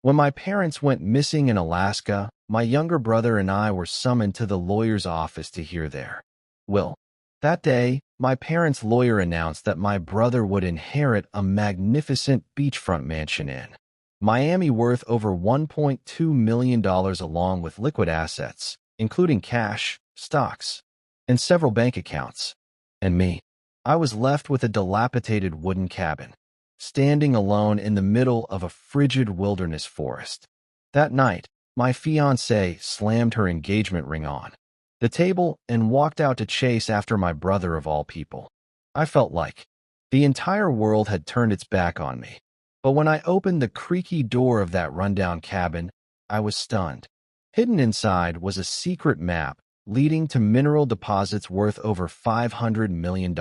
When my parents went missing in Alaska, my younger brother and I were summoned to the lawyer's office to hear their will. That day, my parents' lawyer announced that my brother would inherit a magnificent beachfront mansion in Miami worth over $1.2 million along with liquid assets, including cash, stocks, and several bank accounts. And me, I was left with a dilapidated wooden cabin, standing alone in the middle of a frigid wilderness forest. That night, my fiancée slammed her engagement ring on the table and walked out to chase after my brother of all people. I felt like the entire world had turned its back on me. But when I opened the creaky door of that rundown cabin, I was stunned. Hidden inside was a secret map leading to mineral deposits worth over $500 million.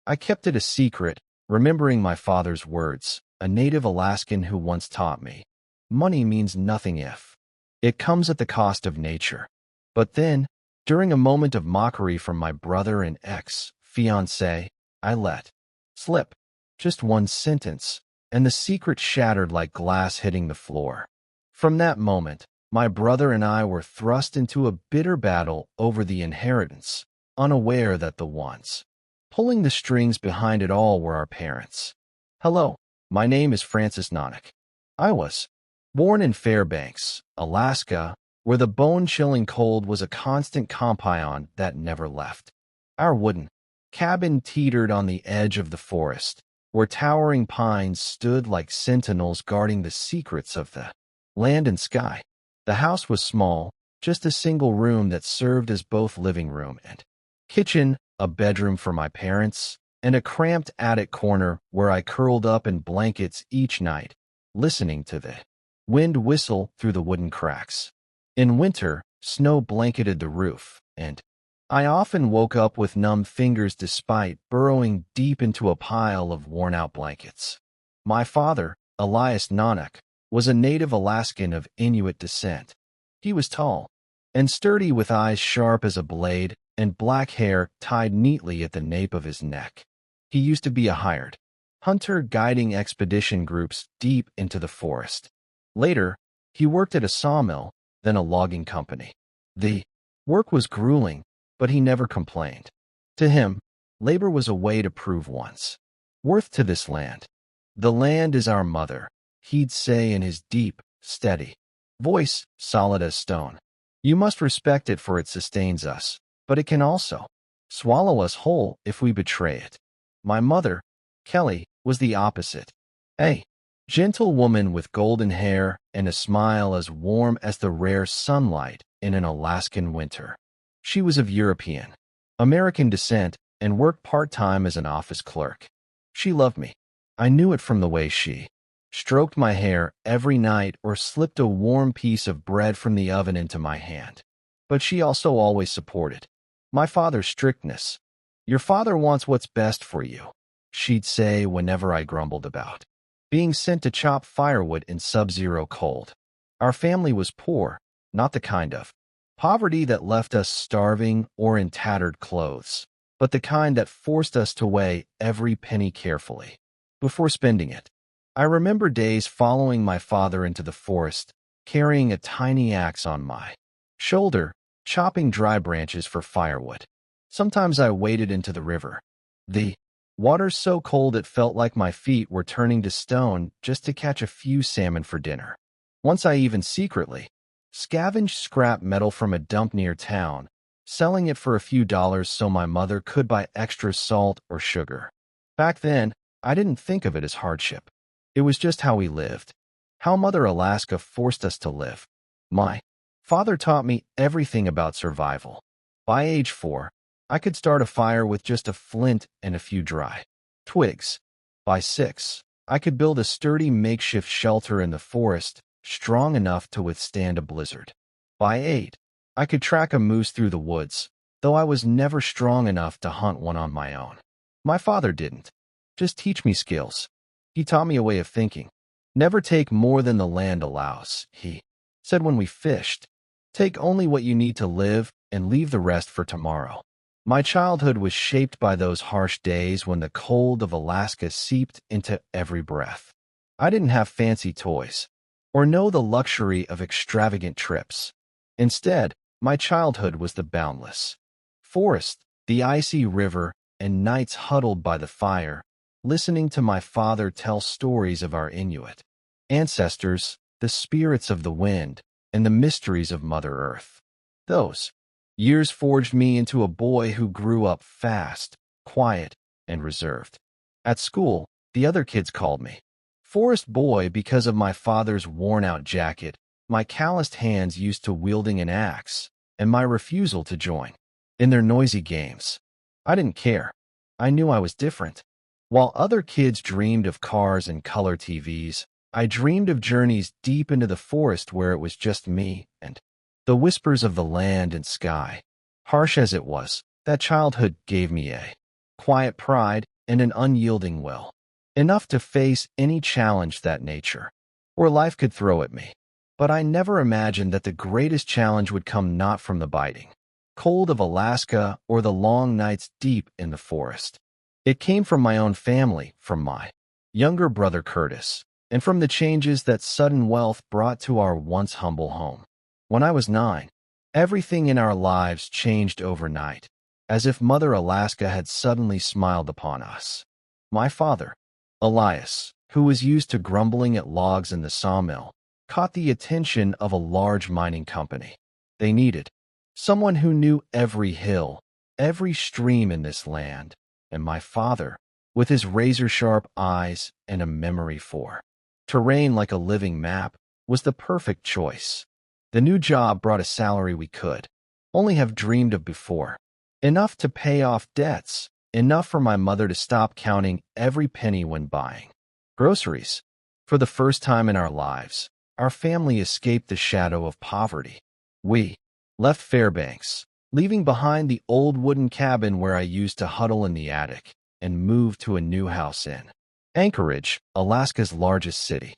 I kept it a secret, remembering my father's words, a native Alaskan who once taught me, money means nothing if it comes at the cost of nature. But then, during a moment of mockery from my brother and ex-fiancé, I let slip just one sentence, and the secret shattered like glass hitting the floor. From that moment, my brother and I were thrust into a bitter battle over the inheritance, unaware that the ones pulling the strings behind it all were our parents. Hello, my name is Francis Nonick. I was born in Fairbanks, Alaska, where the bone-chilling cold was a constant companion that never left. Our wooden cabin teetered on the edge of the forest, where towering pines stood like sentinels guarding the secrets of the land and sky. The house was small, just a single room that served as both living room and kitchen, a bedroom for my parents, and a cramped attic corner where I curled up in blankets each night, listening to the wind whistle through the wooden cracks. In winter, snow blanketed the roof, and I often woke up with numb fingers despite burrowing deep into a pile of worn-out blankets. My father, Elias Nonick, was a native Alaskan of Inuit descent. He was tall and sturdy with eyes sharp as a blade and black hair tied neatly at the nape of his neck. He used to be a hired hunter guiding expedition groups deep into the forest. Later, he worked at a sawmill, then a logging company. The work was grueling, but he never complained. To him, labor was a way to prove one's worth to this land. The land is our mother, he'd say in his deep, steady voice, solid as stone. You must respect it for it sustains us, but it can also swallow us whole if we betray it. My mother, Kelly, was the opposite. A gentle woman with golden hair and a smile as warm as the rare sunlight in an Alaskan winter. She was of European American descent and worked part-time as an office clerk. She loved me. I knew it from the way she stroked my hair every night or slipped a warm piece of bread from the oven into my hand. But she also always supported my father's strictness. Your father wants what's best for you, she'd say whenever I grumbled about being sent to chop firewood in sub-zero cold. Our family was poor, not the kind of poverty that left us starving or in tattered clothes, but the kind that forced us to weigh every penny carefully before spending it. I remember days following my father into the forest, carrying a tiny axe on my shoulder, chopping dry branches for firewood. Sometimes I waded into the river. The water so cold it felt like my feet were turning to stone just to catch a few salmon for dinner. Once I even secretly scavenged scrap metal from a dump near town, selling it for a few dollars so my mother could buy extra salt or sugar. Back then, I didn't think of it as hardship. It was just how we lived, how Mother Alaska forced us to live. My father taught me everything about survival. By age 4, I could start a fire with just a flint and a few dry twigs. By 6, I could build a sturdy makeshift shelter in the forest, strong enough to withstand a blizzard. By 8, I could track a moose through the woods, though I was never strong enough to hunt one on my own. My father didn't just teach me skills. He taught me a way of thinking. Never take more than the land allows, he said when we fished. Take only what you need to live and leave the rest for tomorrow. My childhood was shaped by those harsh days when the cold of Alaska seeped into every breath. I didn't have fancy toys or know the luxury of extravagant trips. Instead, my childhood was the boundless forest, the icy river, and nights huddled by the fire, listening to my father tell stories of our Inuit ancestors, the spirits of the wind, and the mysteries of Mother Earth. Those years forged me into a boy who grew up fast, quiet, and reserved. At school, the other kids called me Forest Boy because of my father's worn-out jacket, my calloused hands used to wielding an axe, and my refusal to join in their noisy games. I didn't care. I knew I was different. While other kids dreamed of cars and color TVs, I dreamed of journeys deep into the forest where it was just me and the whispers of the land and sky. Harsh as it was, that childhood gave me a quiet pride and an unyielding will, enough to face any challenge that nature or life could throw at me. But I never imagined that the greatest challenge would come not from the biting cold of Alaska or the long nights deep in the forest. It came from my own family, from my younger brother Curtis, and from the changes that sudden wealth brought to our once humble home. When I was 9, everything in our lives changed overnight, as if Mother Alaska had suddenly smiled upon us. My father, Elias, who was used to grumbling at logs in the sawmill, caught the attention of a large mining company. They needed someone who knew every hill, every stream in this land, and my father, with his razor-sharp eyes and a memory for terrain like a living map, was the perfect choice. The new job brought a salary we could only have dreamed of before, enough to pay off debts, enough for my mother to stop counting every penny when buying groceries. For the first time in our lives, our family escaped the shadow of poverty. We left Fairbanks, leaving behind the old wooden cabin where I used to huddle in the attic, and moved to a new house in Anchorage, Alaska's largest city.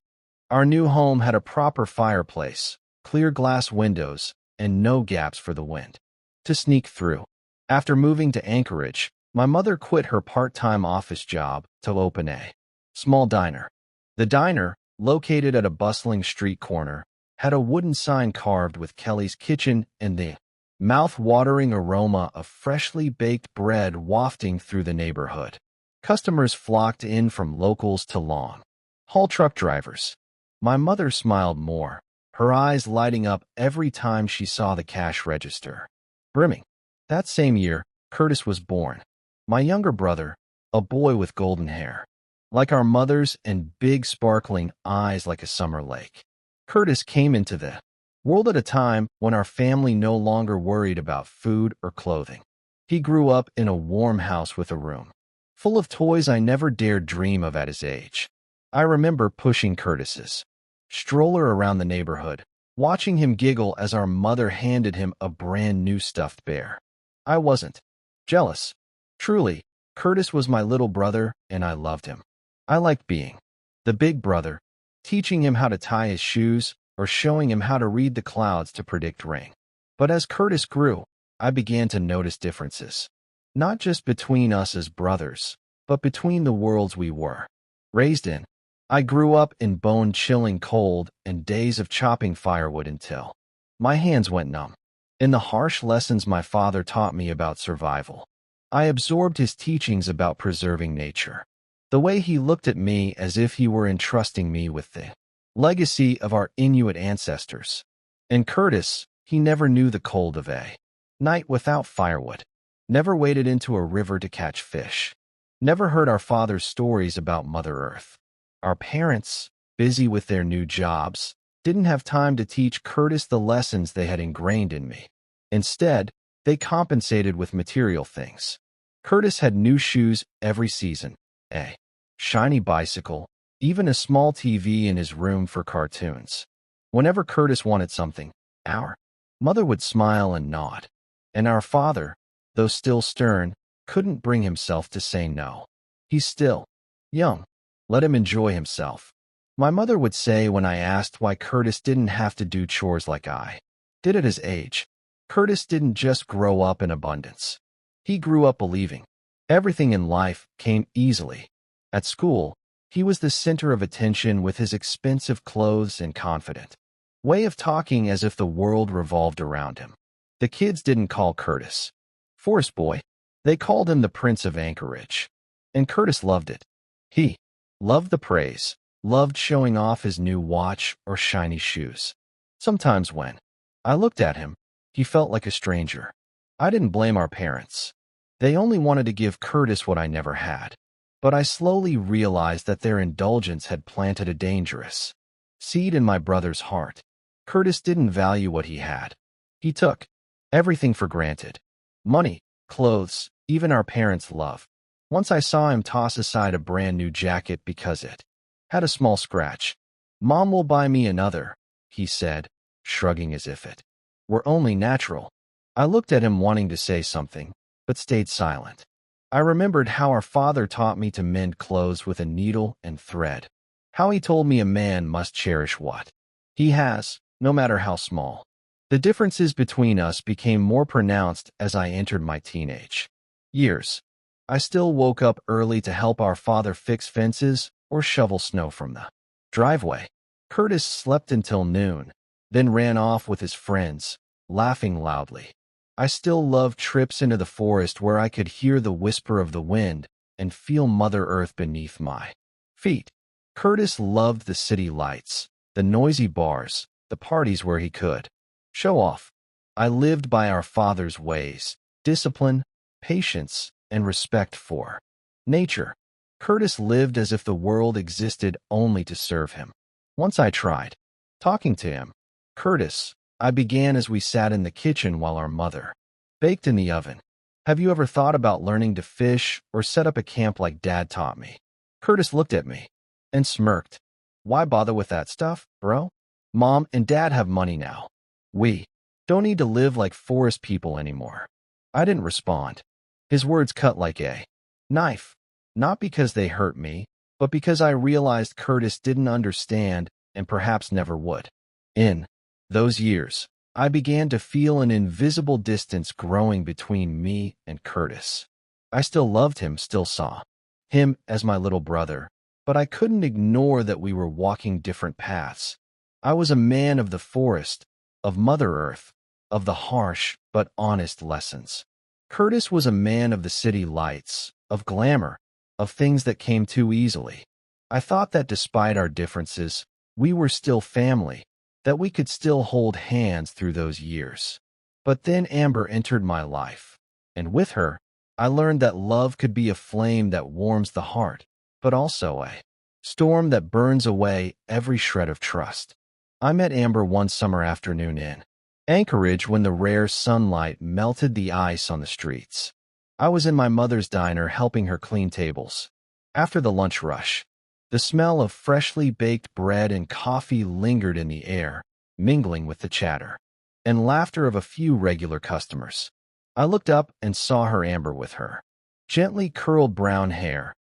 Our new home had a proper fireplace, clear glass windows, and no gaps for the wind to sneak through. After moving to Anchorage, my mother quit her part-time office job to open a small diner. The diner, located at a bustling street corner, had a wooden sign carved with Kelly's Kitchen and the mouth-watering aroma of freshly baked bread wafting through the neighborhood. Customers flocked in from locals to long-haul truck drivers. My mother smiled more, her eyes lighting up every time she saw the cash register brimming. That same year, Curtis was born. My younger brother, a boy with golden hair, like our mother's, and big sparkling eyes like a summer lake. Curtis came into the world at a time when our family no longer worried about food or clothing. He grew up in a warm house with a room full of toys I never dared dream of at his age. I remember pushing Curtis's stroller around the neighborhood, watching him giggle as our mother handed him a brand new stuffed bear. I wasn't jealous. Truly, Curtis was my little brother, and I loved him. I liked being the big brother, teaching him how to tie his shoes or showing him how to read the clouds to predict rain. But as Curtis grew, I began to notice differences, not just between us as brothers, but between the worlds we were raised in. I grew up in bone-chilling cold and days of chopping firewood until my hands went numb. In the harsh lessons my father taught me about survival, I absorbed his teachings about preserving nature. The way he looked at me as if he were entrusting me with the legacy of our Inuit ancestors. And Curtis, he never knew the cold of a night without firewood, never waded into a river to catch fish, never heard our father's stories about Mother Earth. Our parents, busy with their new jobs, didn't have time to teach Curtis the lessons they had ingrained in me. Instead, they compensated with material things. Curtis had new shoes every season, a shiny bicycle, even a small TV in his room for cartoons. Whenever Curtis wanted something, our mother would smile and nod, and our father, though still stern, couldn't bring himself to say no. He's still young. Let him enjoy himself. My mother would say when I asked why Curtis didn't have to do chores like I did at his age. Curtis didn't just grow up in abundance. He grew up believing everything in life came easily. At school, He was the center of attention with his expensive clothes and confident way of talking as if the world revolved around him. The kids didn't call Curtis Forest Boy. They called him the Prince of Anchorage. And Curtis loved it. He loved the praise, loved showing off his new watch or shiny shoes. Sometimes when I looked at him, he felt like a stranger. I didn't blame our parents. They only wanted to give Curtis what I never had. But I slowly realized that their indulgence had planted a dangerous seed in my brother's heart. Curtis didn't value what he had. He took everything for granted. Money, clothes, even our parents' love. Once I saw him toss aside a brand new jacket because it had a small scratch. "Mom will buy me another," he said, shrugging as if it were only natural. I looked at him wanting to say something, but stayed silent. I remembered how our father taught me to mend clothes with a needle and thread. How he told me a man must cherish what he has, no matter how small. The differences between us became more pronounced as I entered my teenage years. I still woke up early to help our father fix fences or shovel snow from the driveway. Curtis slept until noon, then ran off with his friends, laughing loudly. I still loved trips into the forest where I could hear the whisper of the wind and feel Mother Earth beneath my feet. Curtis loved the city lights, the noisy bars, the parties where he could show off. I lived by our father's ways, discipline, patience, and respect for nature. Curtis lived as if the world existed only to serve him. Once I tried talking to him. "Curtis," I began as we sat in the kitchen while our mother baked in the oven. "Have you ever thought about learning to fish or set up a camp like Dad taught me?" Curtis looked at me and smirked. "Why bother with that stuff, bro? Mom and Dad have money now. We don't need to live like forest people anymore." I didn't respond. His words cut like a knife, not because they hurt me, but because I realized Curtis didn't understand and perhaps never would. In those years, I began to feel an invisible distance growing between me and Curtis. I still loved him, still saw him as my little brother, but I couldn't ignore that we were walking different paths. I was a man of the forest, of Mother Earth, of the harsh but honest lessons. Curtis was a man of the city lights, of glamour, of things that came too easily. I thought that despite our differences, we were still family, that we could still hold hands through those years. But then Amber entered my life, and with her, I learned that love could be a flame that warms the heart, but also a storm that burns away every shred of trust. I met Amber one summer afternoon in Anchorage when the rare sunlight melted the ice on the streets. I was in my mother's diner helping her clean tables. After the lunch rush, the smell of freshly baked bread and coffee lingered in the air, mingling with the chatter and laughter of a few regular customers. I looked up and saw her, Amber, with her gently curled brown hair,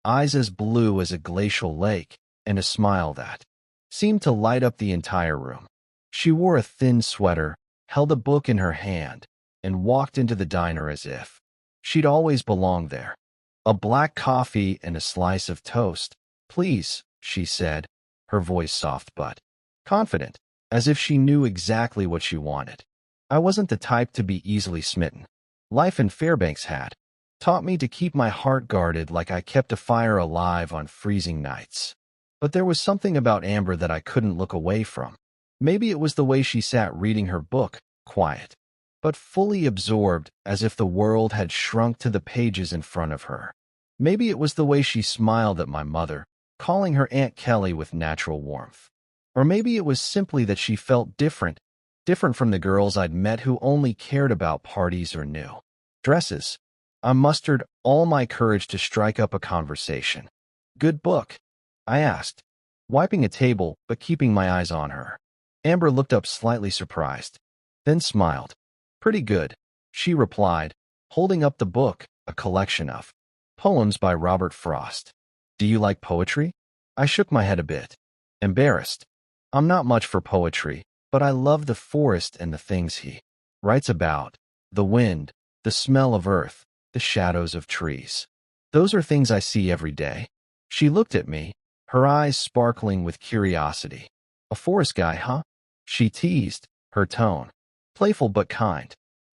eyes as blue as a glacial lake, and a smile that seemed to light up the entire room. She wore a thin sweater, held a book in her hand, and walked into the diner as if she'd always belonged there. "A black coffee and a slice of toast, please," she said, her voice soft but confident, as if she knew exactly what she wanted. I wasn't the type to be easily smitten. Life in Fairbanks had taught me to keep my heart guarded like I kept a fire alive on freezing nights. But there was something about Amber that I couldn't look away from. Maybe it was the way she sat reading her book, quiet, but fully absorbed, as if the world had shrunk to the pages in front of her. Maybe it was the way she smiled at my mother, calling her Aunt Kelly with natural warmth. Or maybe it was simply that she felt different from the girls I'd met who only cared about parties or new dresses. I mustered all my courage to strike up a conversation. "Good book?" I asked, wiping a table but keeping my eyes on her. Amber looked up slightly surprised, then smiled. "Pretty good," she replied, holding up the book, a collection of poems by Robert Frost. "Do you like poetry?" I shook my head a bit, embarrassed. "I'm not much for poetry, but I love the forest and the things he writes about. The wind, the smell of earth, the shadows of trees. Those are things I see every day." She looked at me, her eyes sparkling with curiosity. A forest guy, huh? She teased, her tone playful but kind.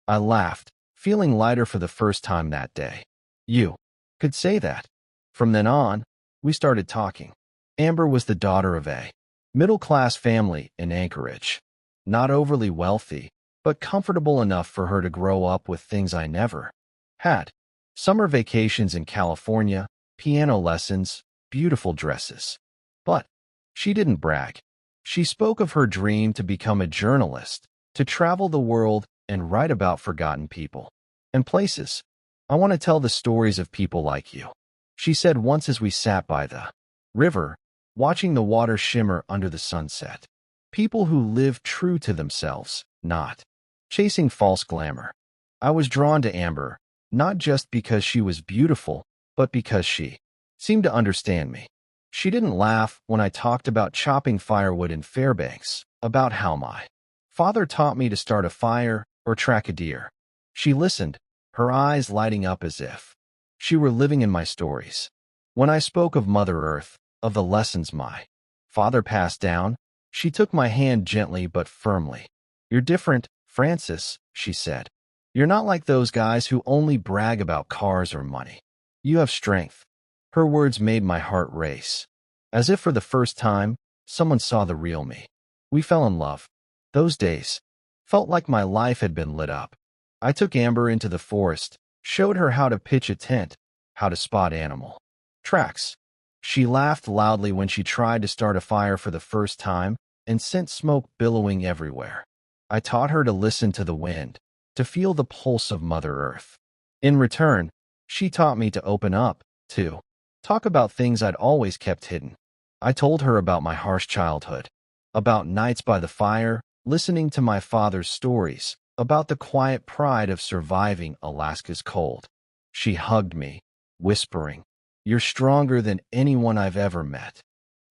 I laughed, feeling lighter for the first time that day. You could say that. From then on, we started talking. Amber was the daughter of a middle-class family in Anchorage. Not overly wealthy, but comfortable enough for her to grow up with things I never had. Summer vacations in California, piano lessons, beautiful dresses. But she didn't brag. She spoke of her dream to become a journalist, to travel the world and write about forgotten people and places. I want to tell the stories of people like you, she said once as we sat by the river, watching the water shimmer under the sunset. People who live true to themselves, not chasing false glamour. I was drawn to Amber, not just because she was beautiful, but because she seemed to understand me. She didn't laugh when I talked about chopping firewood in Fairbanks, about how my father taught me to start a fire or track a deer. She listened, her eyes lighting up as if she were living in my stories. When I spoke of Mother Earth, of the lessons my father passed down, she took my hand gently but firmly. You're different, Francis, she said. You're not like those guys who only brag about cars or money. You have strength. Her words made my heart race. As if for the first time, someone saw the real me. We fell in love. Those days felt like my life had been lit up. I took Amber into the forest, showed her how to pitch a tent, how to spot animal tracks. She laughed loudly when she tried to start a fire for the first time and sent smoke billowing everywhere. I taught her to listen to the wind, to feel the pulse of Mother Earth. In return, she taught me to open up, to talk about things I'd always kept hidden. I told her about my harsh childhood, about nights by the fire, listening to my father's stories, about the quiet pride of surviving Alaska's cold. She hugged me, whispering, "You're stronger than anyone I've ever met."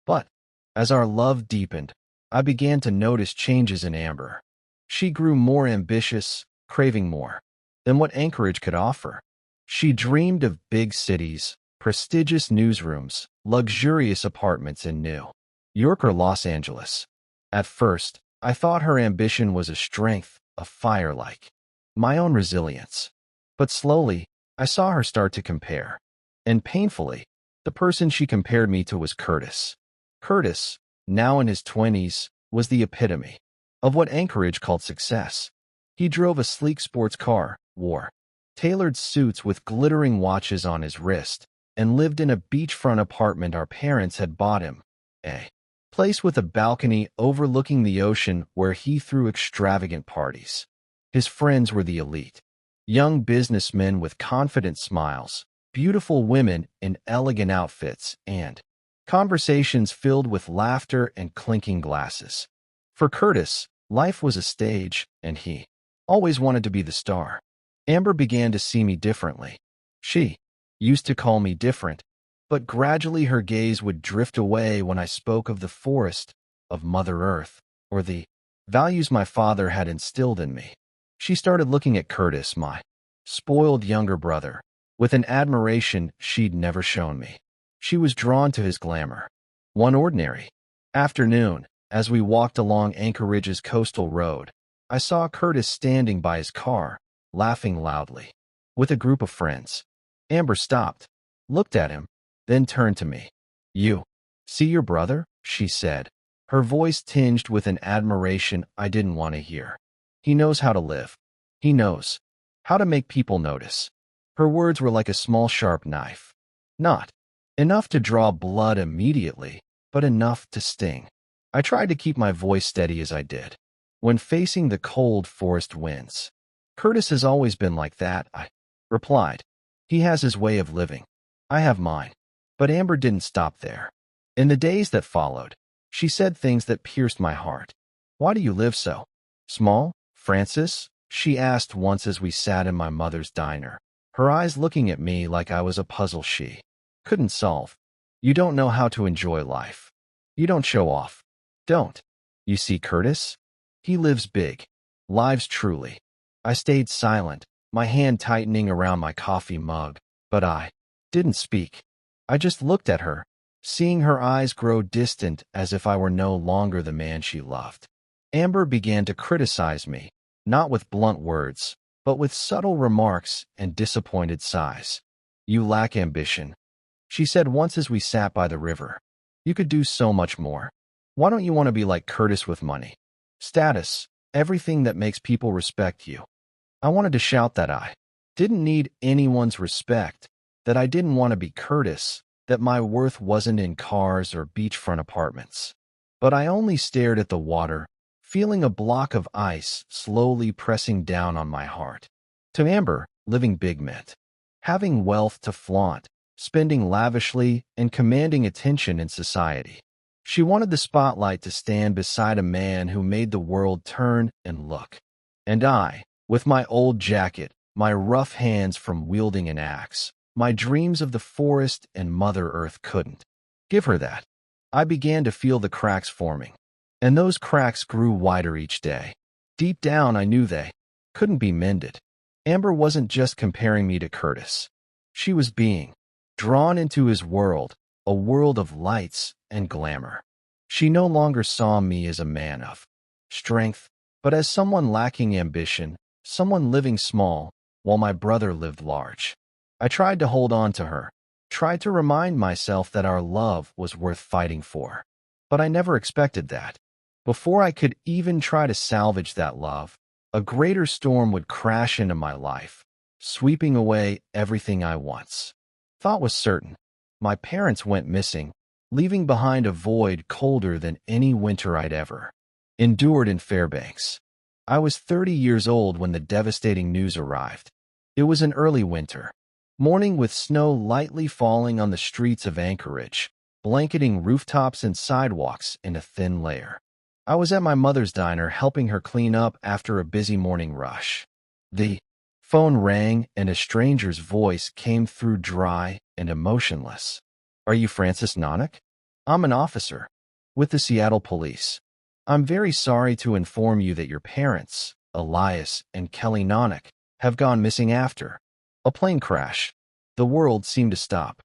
But as our love deepened, I began to notice changes in Amber. She grew more ambitious, craving more than what Anchorage could offer. She dreamed of big cities, prestigious newsrooms, luxurious apartments in New York or Los Angeles. At first, I thought her ambition was a strength, a fire like my own resilience. But slowly, I saw her start to compare. And painfully, the person she compared me to was Curtis. Curtis, now in his 20s, was the epitome of what Anchorage called success. He drove a sleek sports car, wore tailored suits with glittering watches on his wrist, and lived in a beachfront apartment our parents had bought him, a place with a balcony overlooking the ocean where he threw extravagant parties. His friends were the elite, young businessmen with confident smiles, beautiful women in elegant outfits, and conversations filled with laughter and clinking glasses. For Curtis, life was a stage, and he always wanted to be the star. Amber began to see me differently. She used to call me different, but gradually her gaze would drift away when I spoke of the forest, of Mother Earth, or the values my father had instilled in me. She started looking at Curtis, my spoiled younger brother, with an admiration she'd never shown me. She was drawn to his glamour. One ordinary afternoon, as we walked along Anchorage's coastal road, I saw Curtis standing by his car, laughing loudly, with a group of friends. Amber stopped, looked at him, then turned to me. "You see your brother?" she said, her voice tinged with an admiration I didn't want to hear. "He knows how to live. He knows how to make people notice." Her words were like a small sharp knife. Not enough to draw blood immediately, but enough to sting. I tried to keep my voice steady as I did. When facing the cold forest winds, "Curtis has always been like that," I replied. "He has his way of living. I have mine." But Amber didn't stop there. In the days that followed, she said things that pierced my heart. "Why do you live so small, Francis?" she asked once as we sat in my mother's diner, her eyes looking at me like I was a puzzle she couldn't solve. "You don't know how to enjoy life. You don't show off. Don't you see Curtis? He lives big, lives truly." I stayed silent, my hand tightening around my coffee mug, but I didn't speak. I just looked at her, seeing her eyes grow distant as if I were no longer the man she loved. Amber began to criticize me, not with blunt words, but with subtle remarks and disappointed sighs. "You lack ambition," she said once as we sat by the river. "You could do so much more. Why don't you want to be like Curtis with money, status, everything that makes people respect you?" I wanted to shout that I didn't need anyone's respect, that I didn't want to be Curtis, that my worth wasn't in cars or beachfront apartments. But I only stared at the water, feeling a block of ice slowly pressing down on my heart. To Amber, living big meant having wealth to flaunt, spending lavishly, and commanding attention in society. She wanted the spotlight to stand beside a man who made the world turn and look. And I, with my old jacket, my rough hands from wielding an axe, my dreams of the forest and Mother Earth couldn't give her that. I began to feel the cracks forming, and those cracks grew wider each day. Deep down, I knew they couldn't be mended. Amber wasn't just comparing me to Curtis. She was being drawn into his world, a world of lights and glamour. She no longer saw me as a man of strength, but as someone lacking ambition, someone living small, while my brother lived large. I tried to hold on to her, tried to remind myself that our love was worth fighting for. But I never expected that. Before I could even try to salvage that love, a greater storm would crash into my life, sweeping away everything I once thought was certain. My parents went missing, leaving behind a void colder than any winter I'd ever endured in Fairbanks. I was 30 years old when the devastating news arrived. It was an early winter morning with snow lightly falling on the streets of Anchorage, blanketing rooftops and sidewalks in a thin layer. I was at my mother's diner helping her clean up after a busy morning rush. The phone rang and a stranger's voice came through dry and emotionless. "Are you Francis Nonick? I'm an officer with the Seattle Police. I'm very sorry to inform you that your parents, Elias and Kelly Nonick, have gone missing after a plane crash." The world seemed to stop.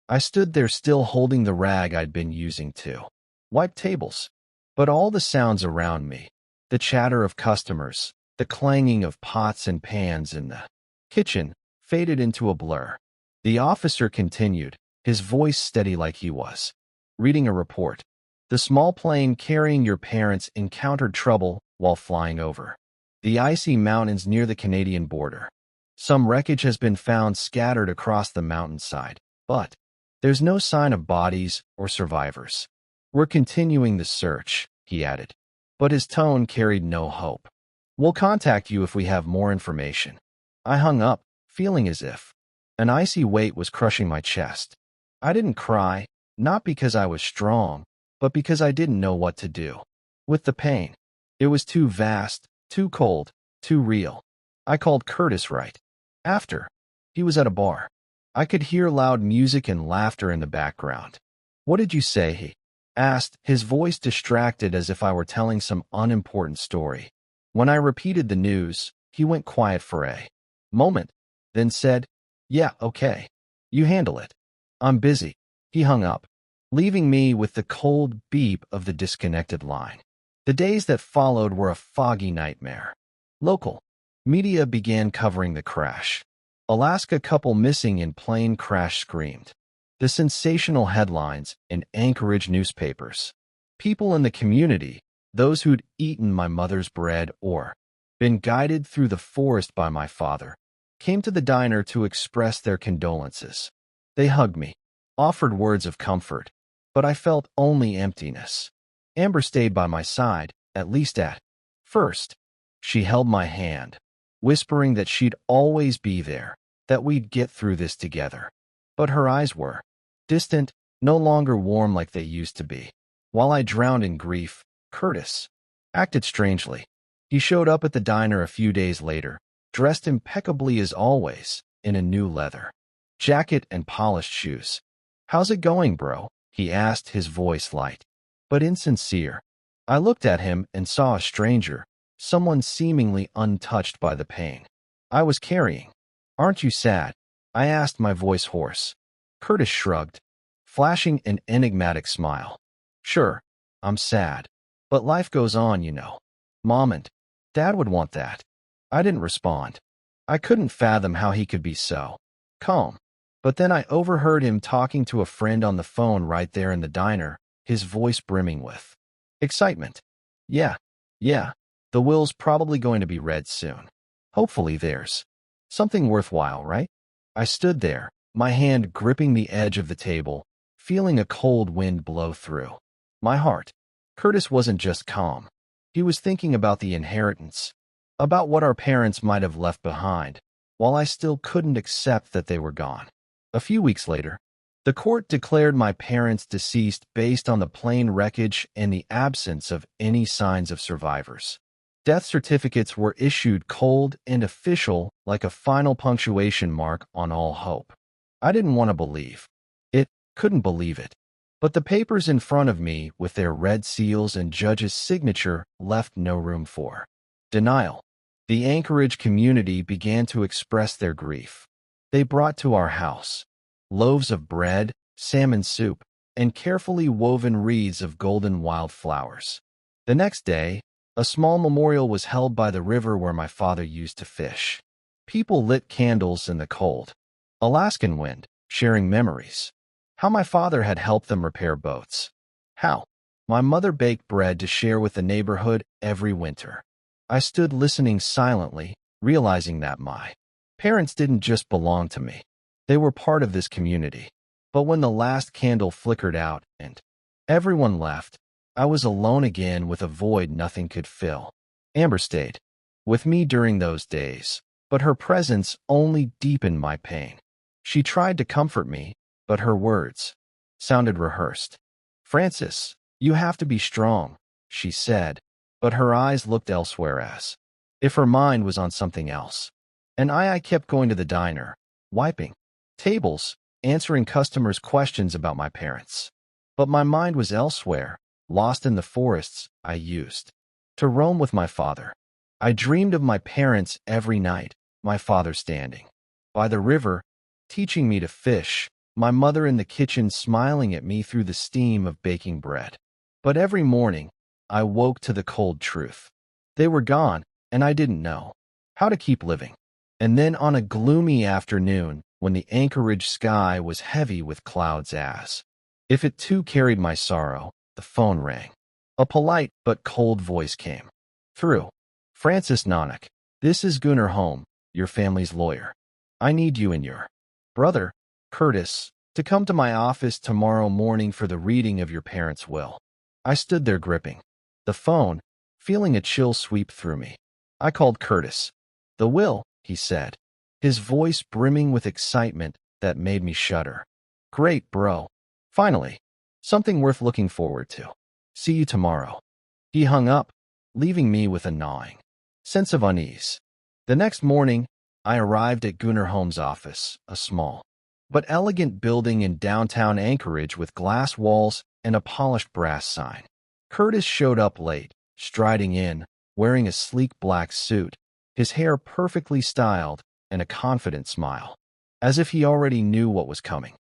I stood there still holding the rag I'd been using to wipe tables. But all the sounds around me, the chatter of customers, the clanging of pots and pans in the kitchen, faded into a blur. The officer continued, his voice steady like he was reading a report. "The small plane carrying your parents encountered trouble while flying over the icy mountains near the Canadian border. Some wreckage has been found scattered across the mountainside, but there's no sign of bodies or survivors. We're continuing the search," he added, but his tone carried no hope. "We'll contact you if we have more information." I hung up, feeling as if an icy weight was crushing my chest. I didn't cry, not because I was strong, but because I didn't know what to do with the pain. It was too vast, too cold, too real. I called Curtis right after. He was at a bar. I could hear loud music and laughter in the background. "What did you say?" he asked, his voice distracted as if I were telling some unimportant story. When I repeated the news, he went quiet for a moment, then said, "Yeah, okay. You handle it. I'm busy." He hung up, leaving me with the cold beep of the disconnected line. The days that followed were a foggy nightmare. Local media began covering the crash. Alaska couple missing in plane crash screamed. The sensational headlines in Anchorage newspapers. People in the community, those who'd eaten my mother's bread or been guided through the forest by my father, came to the diner to express their condolences. They hugged me, offered words of comfort, but I felt only emptiness. Amber stayed by my side, at least at first. She held my hand, whispering that she'd always be there, that we'd get through this together. But her eyes were distant, no longer warm like they used to be. While I drowned in grief, Curtis acted strangely. He showed up at the diner a few days later, dressed impeccably as always, in a new leather jacket and polished shoes. "How's it going, bro?" he asked, his voice light but insincere. I looked at him and saw a stranger, someone seemingly untouched by the pain I was carrying. "Aren't you sad?" I asked, my voice hoarse. Curtis shrugged. flashing an enigmatic smile. Sure, I'm sad, but life goes on, you know. Mom and Dad would want that. I didn't respond. I couldn't fathom how he could be so calm. But then I overheard him talking to a friend on the phone right there in the diner, his voice brimming with excitement. Yeah, yeah, the will's probably going to be read soon. Hopefully there's something worthwhile, right? I stood there, my hand gripping the edge of the table, feeling a cold wind blow through my heart. Curtis wasn't just calm. He was thinking about the inheritance, about what our parents might have left behind, while I still couldn't accept that they were gone. A few weeks later, the court declared my parents deceased based on the plain wreckage and the absence of any signs of survivors. Death certificates were issued cold and official, like a final punctuation mark on all hope. I didn't want to believe it, couldn't believe it. But the papers in front of me, with their red seals and judge's signature, left no room for denial. The Anchorage community began to express their grief. They brought to our house loaves of bread, salmon soup, and carefully woven wreaths of golden wildflowers. The next day, a small memorial was held by the river where my father used to fish. People lit candles in the cold Alaskan wind, sharing memories. How my father had helped them repair boats. How my mother baked bread to share with the neighborhood every winter. I stood listening silently, realizing that my parents didn't just belong to me. They were part of this community. But when the last candle flickered out and everyone left, I was alone again with a void nothing could fill. Amber stayed with me during those days, but her presence only deepened my pain. She tried to comfort me, but her words sounded rehearsed. "Francis, you have to be strong," she said, but her eyes looked elsewhere as if her mind was on something else. And I kept going to the diner, wiping tables, answering customers' questions about my parents. But my mind was elsewhere, lost in the forests I used to roam with my father. I dreamed of my parents every night, my father standing by the river, teaching me to fish, my mother in the kitchen smiling at me through the steam of baking bread. But every morning, I woke to the cold truth. They were gone, and I didn't know how to keep living. And then on a gloomy afternoon, when the Anchorage sky was heavy with clouds as if it too carried my sorrow, the phone rang. A polite but cold voice came through. "Francis Nonick, this is Gunnar Holm, your family's lawyer. I need you and your brother, Curtis, to come to my office tomorrow morning for the reading of your parents' will." I stood there gripping the phone, feeling a chill sweep through me. I called Curtis. "The will," he said, his voice brimming with excitement that made me shudder. "Great, bro. Finally, something worth looking forward to. See you tomorrow." He hung up, leaving me with a gnawing sense of unease. The next morning, I arrived at Gunnar Holm's office, a small but elegant building in downtown Anchorage with glass walls and a polished brass sign. Curtis showed up late, striding in, wearing a sleek black suit, his hair perfectly styled, and a confident smile, as if he already knew what was coming.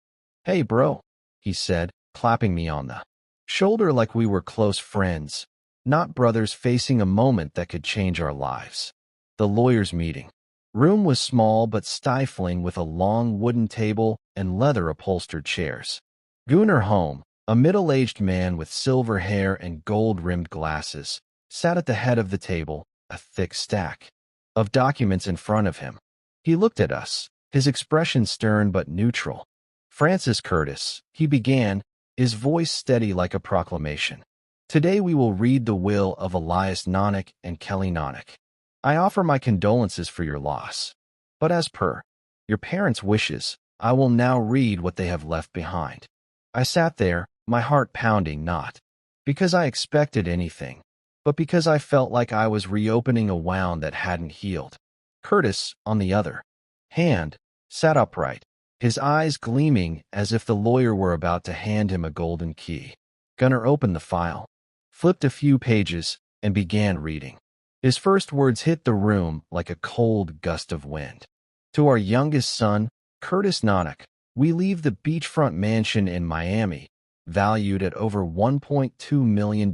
"Hey, bro," he said, clapping me on the shoulder like we were close friends, not brothers facing a moment that could change our lives. The lawyer's meeting room was small but stifling, with a long wooden table and leather-upholstered chairs. Gunnar Holm, a middle-aged man with silver hair and gold-rimmed glasses, sat at the head of the table, a thick stack of documents in front of him. He looked at us, his expression stern but neutral. "Francis Curtis," he began, his voice steady like a proclamation. "Today we will read the will of Elias Nonick and Kelly Nonick. I offer my condolences for your loss. But as per your parents' wishes, I will now read what they have left behind." I sat there, my heart pounding, not because I expected anything, but because I felt like I was reopening a wound that hadn't healed. Curtis, on the other hand, sat upright, his eyes gleaming as if the lawyer were about to hand him a golden key. Gunnar opened the file, flipped a few pages, and began reading. His first words hit the room like a cold gust of wind. "To our youngest son, Curtis Nonick, We leave the beachfront mansion in Miami, valued at over $1.2 million,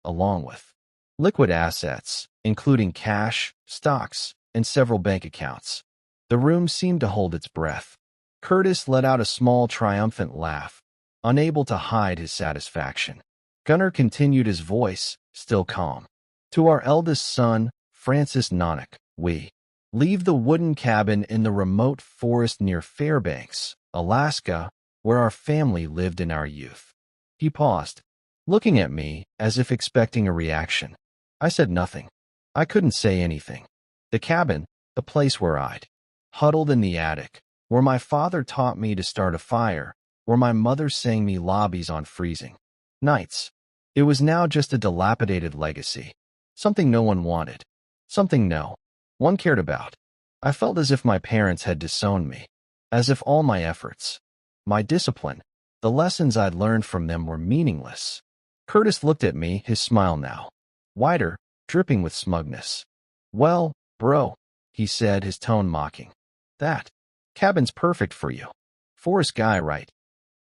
along with liquid assets, including cash, stocks, and several bank accounts. The room seemed to hold its breath. Curtis let out a small, triumphant laugh, unable to hide his satisfaction. Gunnar continued, his voice still calm. To our eldest son, Francis Nonick, we leave the wooden cabin in the remote forest near Fairbanks, Alaska, where our family lived in our youth. He paused, looking at me as if expecting a reaction. I said nothing. I couldn't say anything. The cabin, the place where I'd huddled in the attic, where my father taught me to start a fire, where my mother sang me lobbies on freezing nights. It was now just a dilapidated legacy, something no one wanted, something no one cared about. I felt as if my parents had disowned me, as if all my efforts, my discipline, the lessons I'd learned from them were meaningless. Curtis looked at me, his smile now wider, dripping with smugness. Well, bro, he said, his tone mocking. That cabin's perfect for you. Forest guy, right?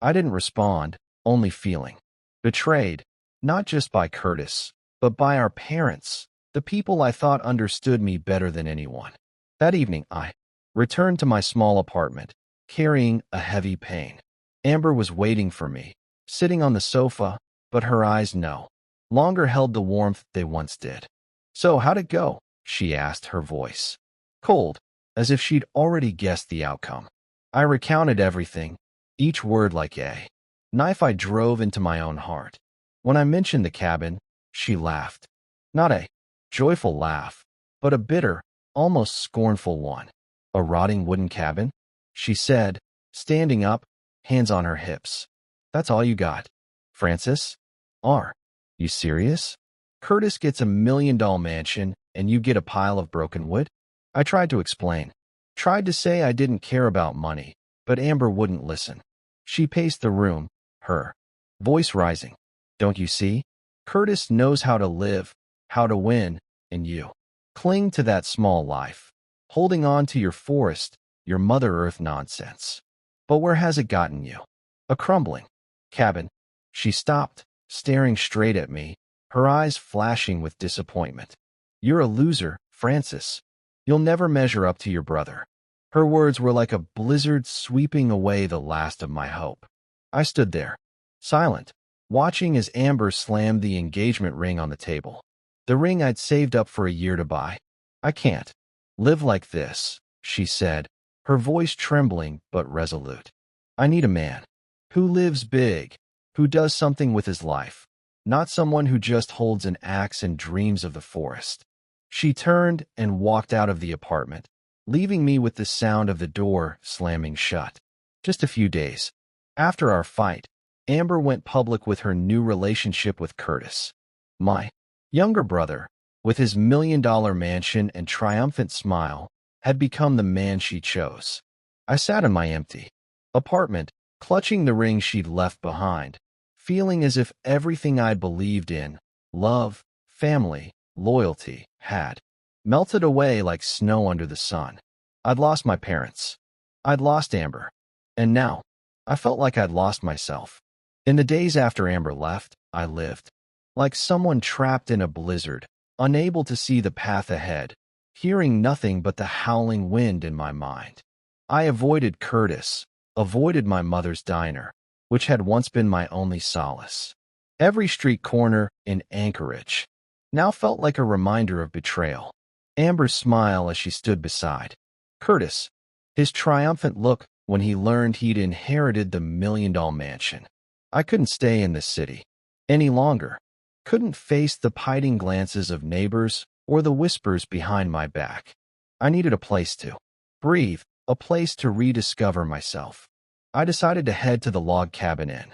I didn't respond, only feeling betrayed, not just by Curtis, but by our parents, the people I thought understood me better than anyone. That evening, I returned to my small apartment, carrying a heavy pain. Amber was waiting for me, sitting on the sofa, but her eyes no longer held the warmth they once did. So how'd it go? She asked, her voice cold, as if she'd already guessed the outcome. I recounted everything, each word like a knife I drove into my own heart. When I mentioned the cabin, she laughed. Not a joyful laugh, but a bitter, almost scornful one. A rotting wooden cabin? She said, standing up, hands on her hips. That's all you got, Francis? Are you serious? Curtis gets $1 million mansion, and you get a pile of broken wood? I tried to explain. Tried to say I didn't care about money, but Amber wouldn't listen. She paced the room, her voice rising. Don't you see? Curtis knows how to live, how to win, and you cling to that small life, holding on to your forest, your Mother Earth nonsense. But where has it gotten you? A crumbling cabin. She stopped, staring straight at me, her eyes flashing with disappointment. You're a loser, Francis. You'll never measure up to your brother. Her words were like a blizzard sweeping away the last of my hope. I stood there, silent, watching as Amber slammed the engagement ring on the table. The ring I'd saved up for a year to buy. I can't live like this, she said, her voice trembling but resolute. I need a man who lives big, who does something with his life, not someone who just holds an axe and dreams of the forest. She turned and walked out of the apartment, leaving me with the sound of the door slamming shut. Just a few days after our fight, Amber went public with her new relationship with Curtis. My younger brother, with his $1 million mansion and triumphant smile, had become the man she chose. I sat in my empty apartment, clutching the ring she'd left behind, feeling as if everything I'd believed in, love, family, loyalty, had melted away like snow under the sun. I'd lost my parents. I'd lost Amber. And now, I felt like I'd lost myself. In the days after Amber left, I lived like someone trapped in a blizzard, unable to see the path ahead, hearing nothing but the howling wind in my mind. I avoided Curtis, avoided my mother's diner, which had once been my only solace. Every street corner in Anchorage now felt like a reminder of betrayal. Amber's smile as she stood beside Curtis, his triumphant look when he learned he'd inherited the $1 million mansion. I couldn't stay in this city any longer, couldn't face the pitying glances of neighbors or the whispers behind my back. I needed a place to breathe, a place to rediscover myself. I decided to head to the log cabin in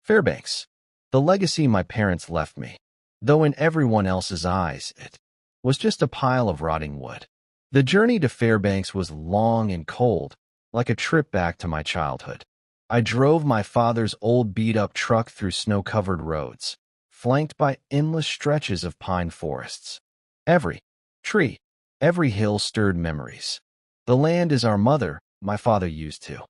Fairbanks, the legacy my parents left me, though in everyone else's eyes it was just a pile of rotting wood. The journey to Fairbanks was long and cold, like a trip back to my childhood. I drove my father's old beat-up truck through snow-covered roads, flanked by endless stretches of pine forests. Every tree, every hill stirred memories. The land is our mother, my father used to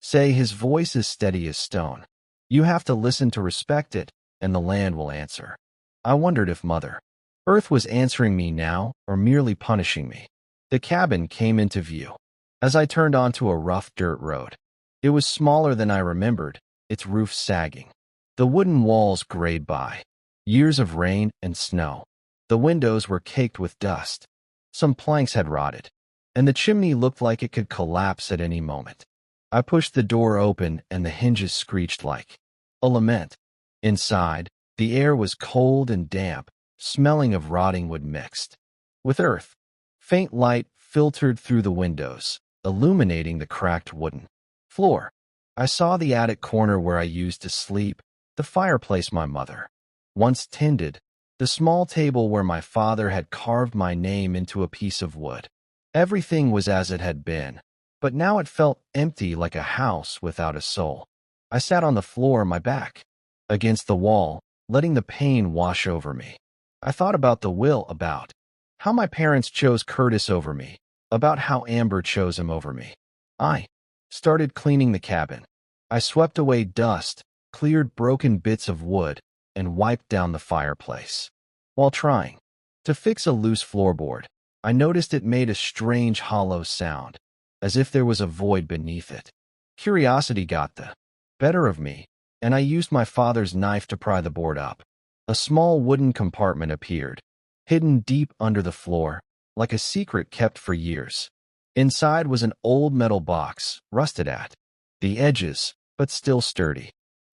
Say his voice is steady as stone. You have to listen to respect it, and the land will answer. I wondered if Mother Earth was answering me now or merely punishing me. The cabin came into view as I turned onto a rough dirt road. It was smaller than I remembered, its roof sagging. The wooden walls grayed by years of rain and snow. The windows were caked with dust. Some planks had rotted, and the chimney looked like it could collapse at any moment. I pushed the door open and the hinges screeched like a lament. Inside, the air was cold and damp, smelling of rotting wood mixed with earth. Faint light filtered through the windows, illuminating the cracked wooden floor. I saw the attic corner where I used to sleep, the fireplace my mother once tended, the small table where my father had carved my name into a piece of wood. Everything was as it had been, but now it felt empty like a house without a soul. I sat on the floor, my back against the wall, letting the pain wash over me. I thought about the will, about how my parents chose Curtis over me, about how Amber chose him over me. I started cleaning the cabin. I swept away dust, cleared broken bits of wood, and wiped down the fireplace. While trying to fix a loose floorboard, I noticed it made a strange hollow sound, as if there was a void beneath it. Curiosity got the better of me, and I used my father's knife to pry the board up. A small wooden compartment appeared, hidden deep under the floor, like a secret kept for years. Inside was an old metal box, rusted at the edges, but still sturdy.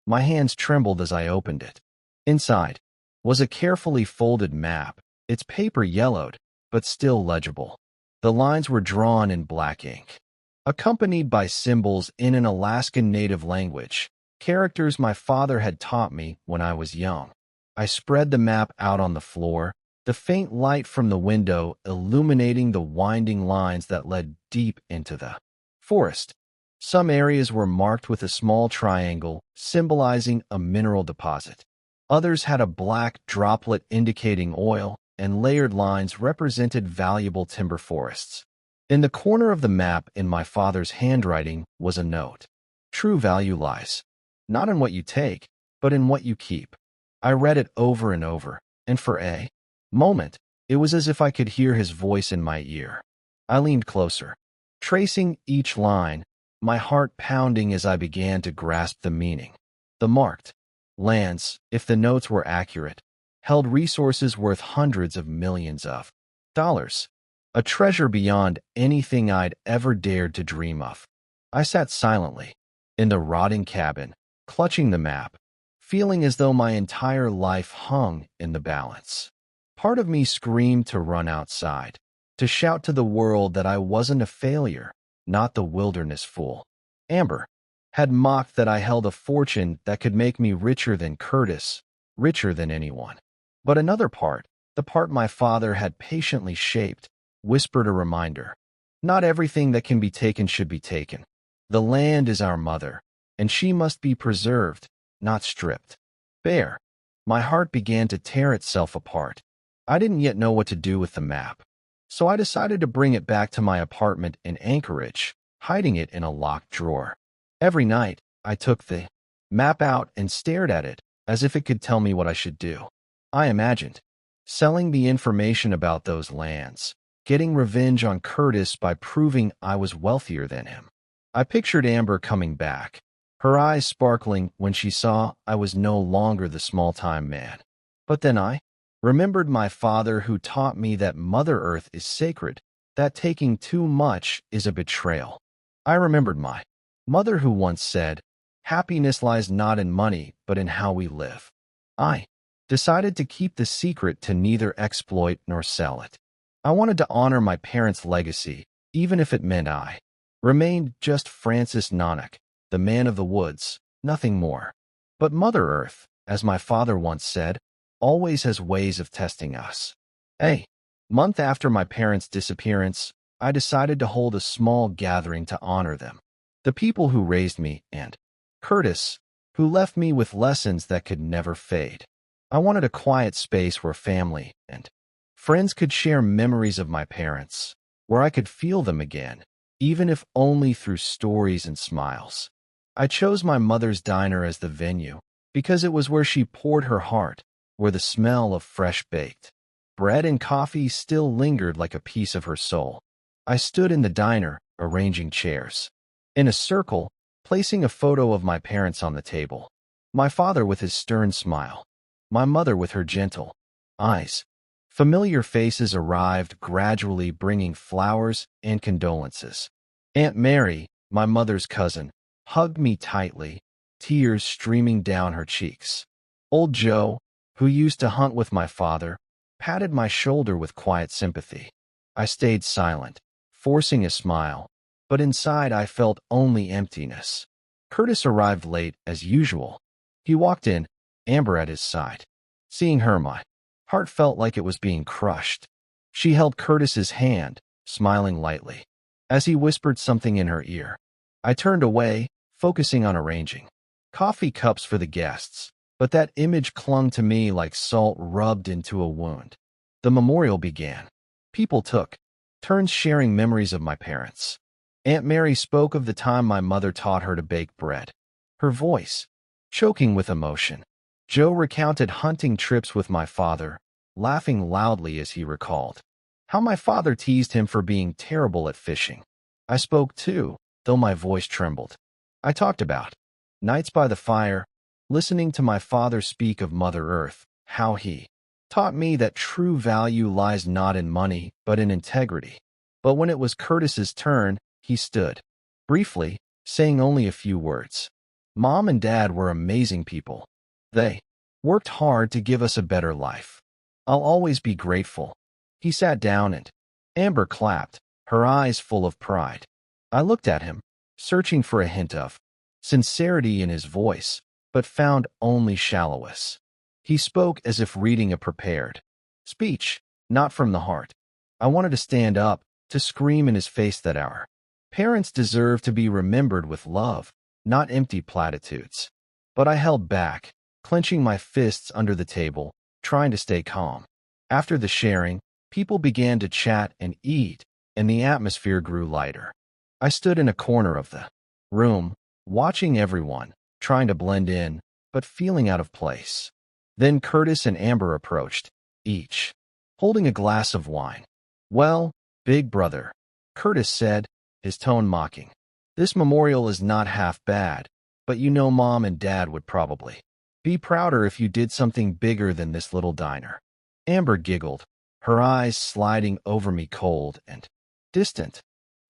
My hands trembled as I opened it. Inside was a carefully folded map, its paper yellowed, but still legible. The lines were drawn in black ink, accompanied by symbols in an Alaskan native language, characters my father had taught me when I was young. I spread the map out on the floor, the faint light from the window illuminating the winding lines that led deep into the forest. Some areas were marked with a small triangle, symbolizing a mineral deposit. Others had a black droplet indicating oil, and layered lines represented valuable timber forests. In the corner of the map, in my father's handwriting, was a note. True value lies not in what you take, but in what you keep. I read it over and over, and for a moment, it was as if I could hear his voice in my ear. I leaned closer, tracing each line, my heart pounding as I began to grasp the meaning. The marked lands, if the notes were accurate, held resources worth hundreds of millions of dollars, a treasure beyond anything I'd ever dared to dream of. I sat silently in the rotting cabin, clutching the map, feeling as though my entire life hung in the balance. Part of me screamed to run outside, to shout to the world that I wasn't a failure, not the wilderness fool. Amber had mocked that I held a fortune that could make me richer than Curtis, richer than anyone. But another part, the part my father had patiently shaped, whispered a reminder. Not everything that can be taken should be taken. The land is our mother, and she must be preserved, not stripped bare. My heart began to tear itself apart. I didn't yet know what to do with the map, so I decided to bring it back to my apartment in Anchorage, hiding it in a locked drawer. Every night, I took the map out and stared at it as if it could tell me what I should do. I imagined selling the information about those lands, getting revenge on Curtis by proving I was wealthier than him. I pictured Amber coming back, her eyes sparkling when she saw I was no longer the small-time man. But then I remembered my father, who taught me that Mother Earth is sacred, that taking too much is a betrayal. I remembered my mother, who once said, "Happiness lies not in money, but in how we live." I decided to keep the secret, to neither exploit nor sell it. I wanted to honor my parents' legacy, even if it meant I remained just Francis Nanak, the man of the woods, nothing more. But Mother Earth, as my father once said, always has ways of testing us. A month after my parents' disappearance, I decided to hold a small gathering to honor them. The people who raised me, and Curtis, who left me with lessons that could never fade. I wanted a quiet space where family and friends could share memories of my parents, where I could feel them again, even if only through stories and smiles. I chose my mother's diner as the venue because it was where she poured her heart, where the smell of fresh baked bread and coffee still lingered like a piece of her soul. I stood in the diner, arranging chairs in a circle, placing a photo of my parents on the table. My father with his stern smile, my mother with her gentle eyes. Familiar faces arrived, gradually bringing flowers and condolences. Aunt Mary, my mother's cousin, hugged me tightly, tears streaming down her cheeks. Old Joe, who used to hunt with my father, patted my shoulder with quiet sympathy. I stayed silent, forcing a smile, but inside I felt only emptiness. Curtis arrived late, as usual. He walked in, Amber at his side. Seeing her, my heart felt like it was being crushed. She held Curtis's hand, smiling lightly. As he whispered something in her ear, I turned away, focusing on arranging coffee cups for the guests, but that image clung to me like salt rubbed into a wound. The memorial began. People took turns sharing memories of my parents. Aunt Mary spoke of the time my mother taught her to bake bread, her voice choking with emotion. Joe recounted hunting trips with my father, laughing loudly as he recalled how my father teased him for being terrible at fishing. I spoke too, though my voice trembled. I talked about nights by the fire, listening to my father speak of Mother Earth, how he taught me that true value lies not in money, but in integrity. But when it was Curtis's turn, he stood, briefly, saying only a few words. Mom and Dad were amazing people. They worked hard to give us a better life. I'll always be grateful. He sat down and Amber clapped, her eyes full of pride. I looked at him, searching for a hint of sincerity in his voice, but found only shallowness. He spoke as if reading a prepared speech, not from the heart. I wanted to stand up, to scream in his face that hour. Parents deserve to be remembered with love, not empty platitudes. But I held back, clenching my fists under the table, trying to stay calm. After the sharing, people began to chat and eat, and the atmosphere grew lighter. I stood in a corner of the room, watching everyone, trying to blend in, but feeling out of place. Then Curtis and Amber approached, each holding a glass of wine. Well, big brother, Curtis said, his tone mocking. This memorial is not half bad, but you know Mom and Dad would probably be prouder if you did something bigger than this little diner. Amber giggled, her eyes sliding over me cold and distant.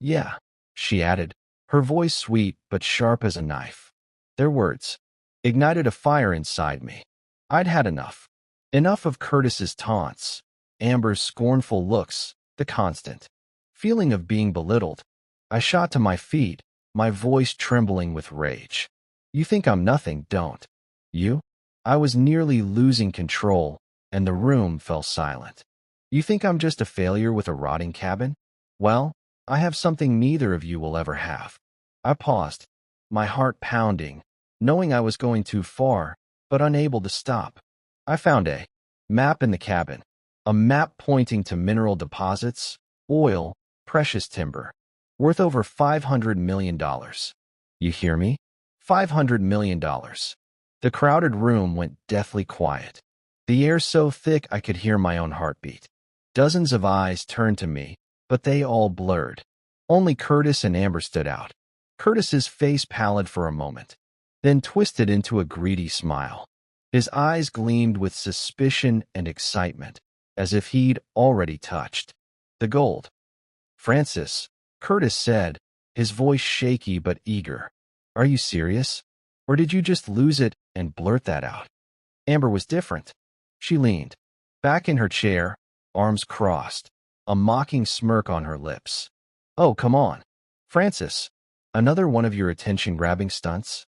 Yeah, she added, her voice sweet but sharp as a knife. Their words ignited a fire inside me. I'd had enough. Enough of Curtis's taunts, Amber's scornful looks, the constant feeling of being belittled. I shot to my feet, my voice trembling with rage. You think I'm nothing, don't you? I was nearly losing control, and the room fell silent. You think I'm just a failure with a rotting cabin? Well, I have something neither of you will ever have. I paused, my heart pounding, knowing I was going too far, but unable to stop. I found a map in the cabin, a map pointing to mineral deposits, oil, precious timber, worth over $500 million. You hear me? $500 million. The crowded room went deathly quiet. The air so thick I could hear my own heartbeat. Dozens of eyes turned to me, but they all blurred. Only Curtis and Amber stood out. Curtis's face pallid for a moment, then twisted into a greedy smile. His eyes gleamed with suspicion and excitement, as if he'd already touched the gold. Francis, Curtis said, his voice shaky but eager. Are you serious? Or did you just lose it and blurt that out? Amber was different. She leaned back in her chair, arms crossed, a mocking smirk on her lips. Oh, come on. Francis, another one of your attention-grabbing stunts?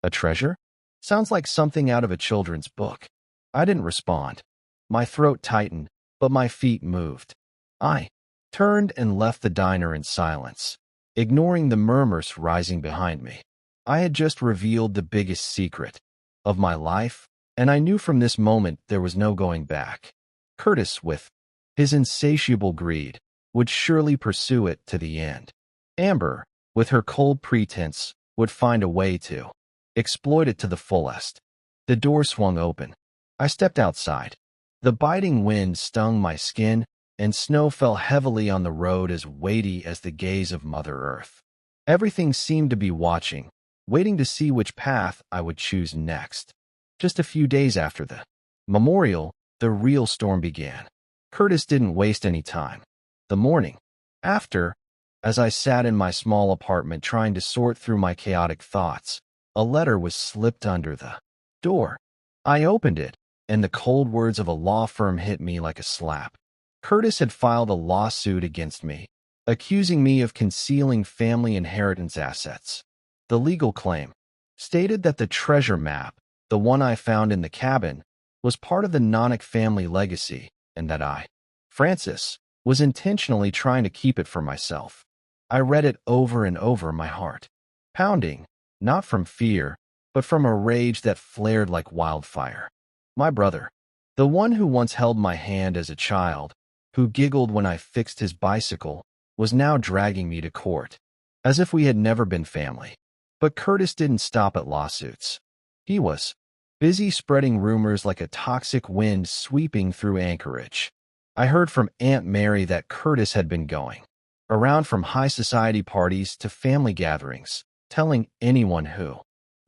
A treasure? Sounds like something out of a children's book. I didn't respond. My throat tightened, but my feet moved. I turned and left the diner in silence, ignoring the murmurs rising behind me. I had just revealed the biggest secret of my life, and I knew from this moment there was no going back. Curtis, with his insatiable greed, would surely pursue it to the end. Amber, with her cold pretense, would find a way to exploit it to the fullest. The door swung open. I stepped outside. The biting wind stung my skin, and snow fell heavily on the road as weighty as the gaze of Mother Earth. Everything seemed to be watching, waiting to see which path I would choose next. Just a few days after the memorial, the real storm began. Curtis didn't waste any time. The morning after, as I sat in my small apartment trying to sort through my chaotic thoughts, a letter was slipped under the door. I opened it, and the cold words of a law firm hit me like a slap. Curtis had filed a lawsuit against me, accusing me of concealing family inheritance assets. The legal claim stated that the treasure map, the one I found in the cabin, was part of the Nonick family legacy, and that I, Francis, was intentionally trying to keep it for myself. I read it over and over, my heart pounding, not from fear, but from a rage that flared like wildfire. My brother, the one who once held my hand as a child, who giggled when I fixed his bicycle, was now dragging me to court, as if we had never been family. But Curtis didn't stop at lawsuits. He was busy spreading rumors like a toxic wind sweeping through Anchorage. I heard from Aunt Mary that Curtis had been going around from high society parties to family gatherings, telling anyone who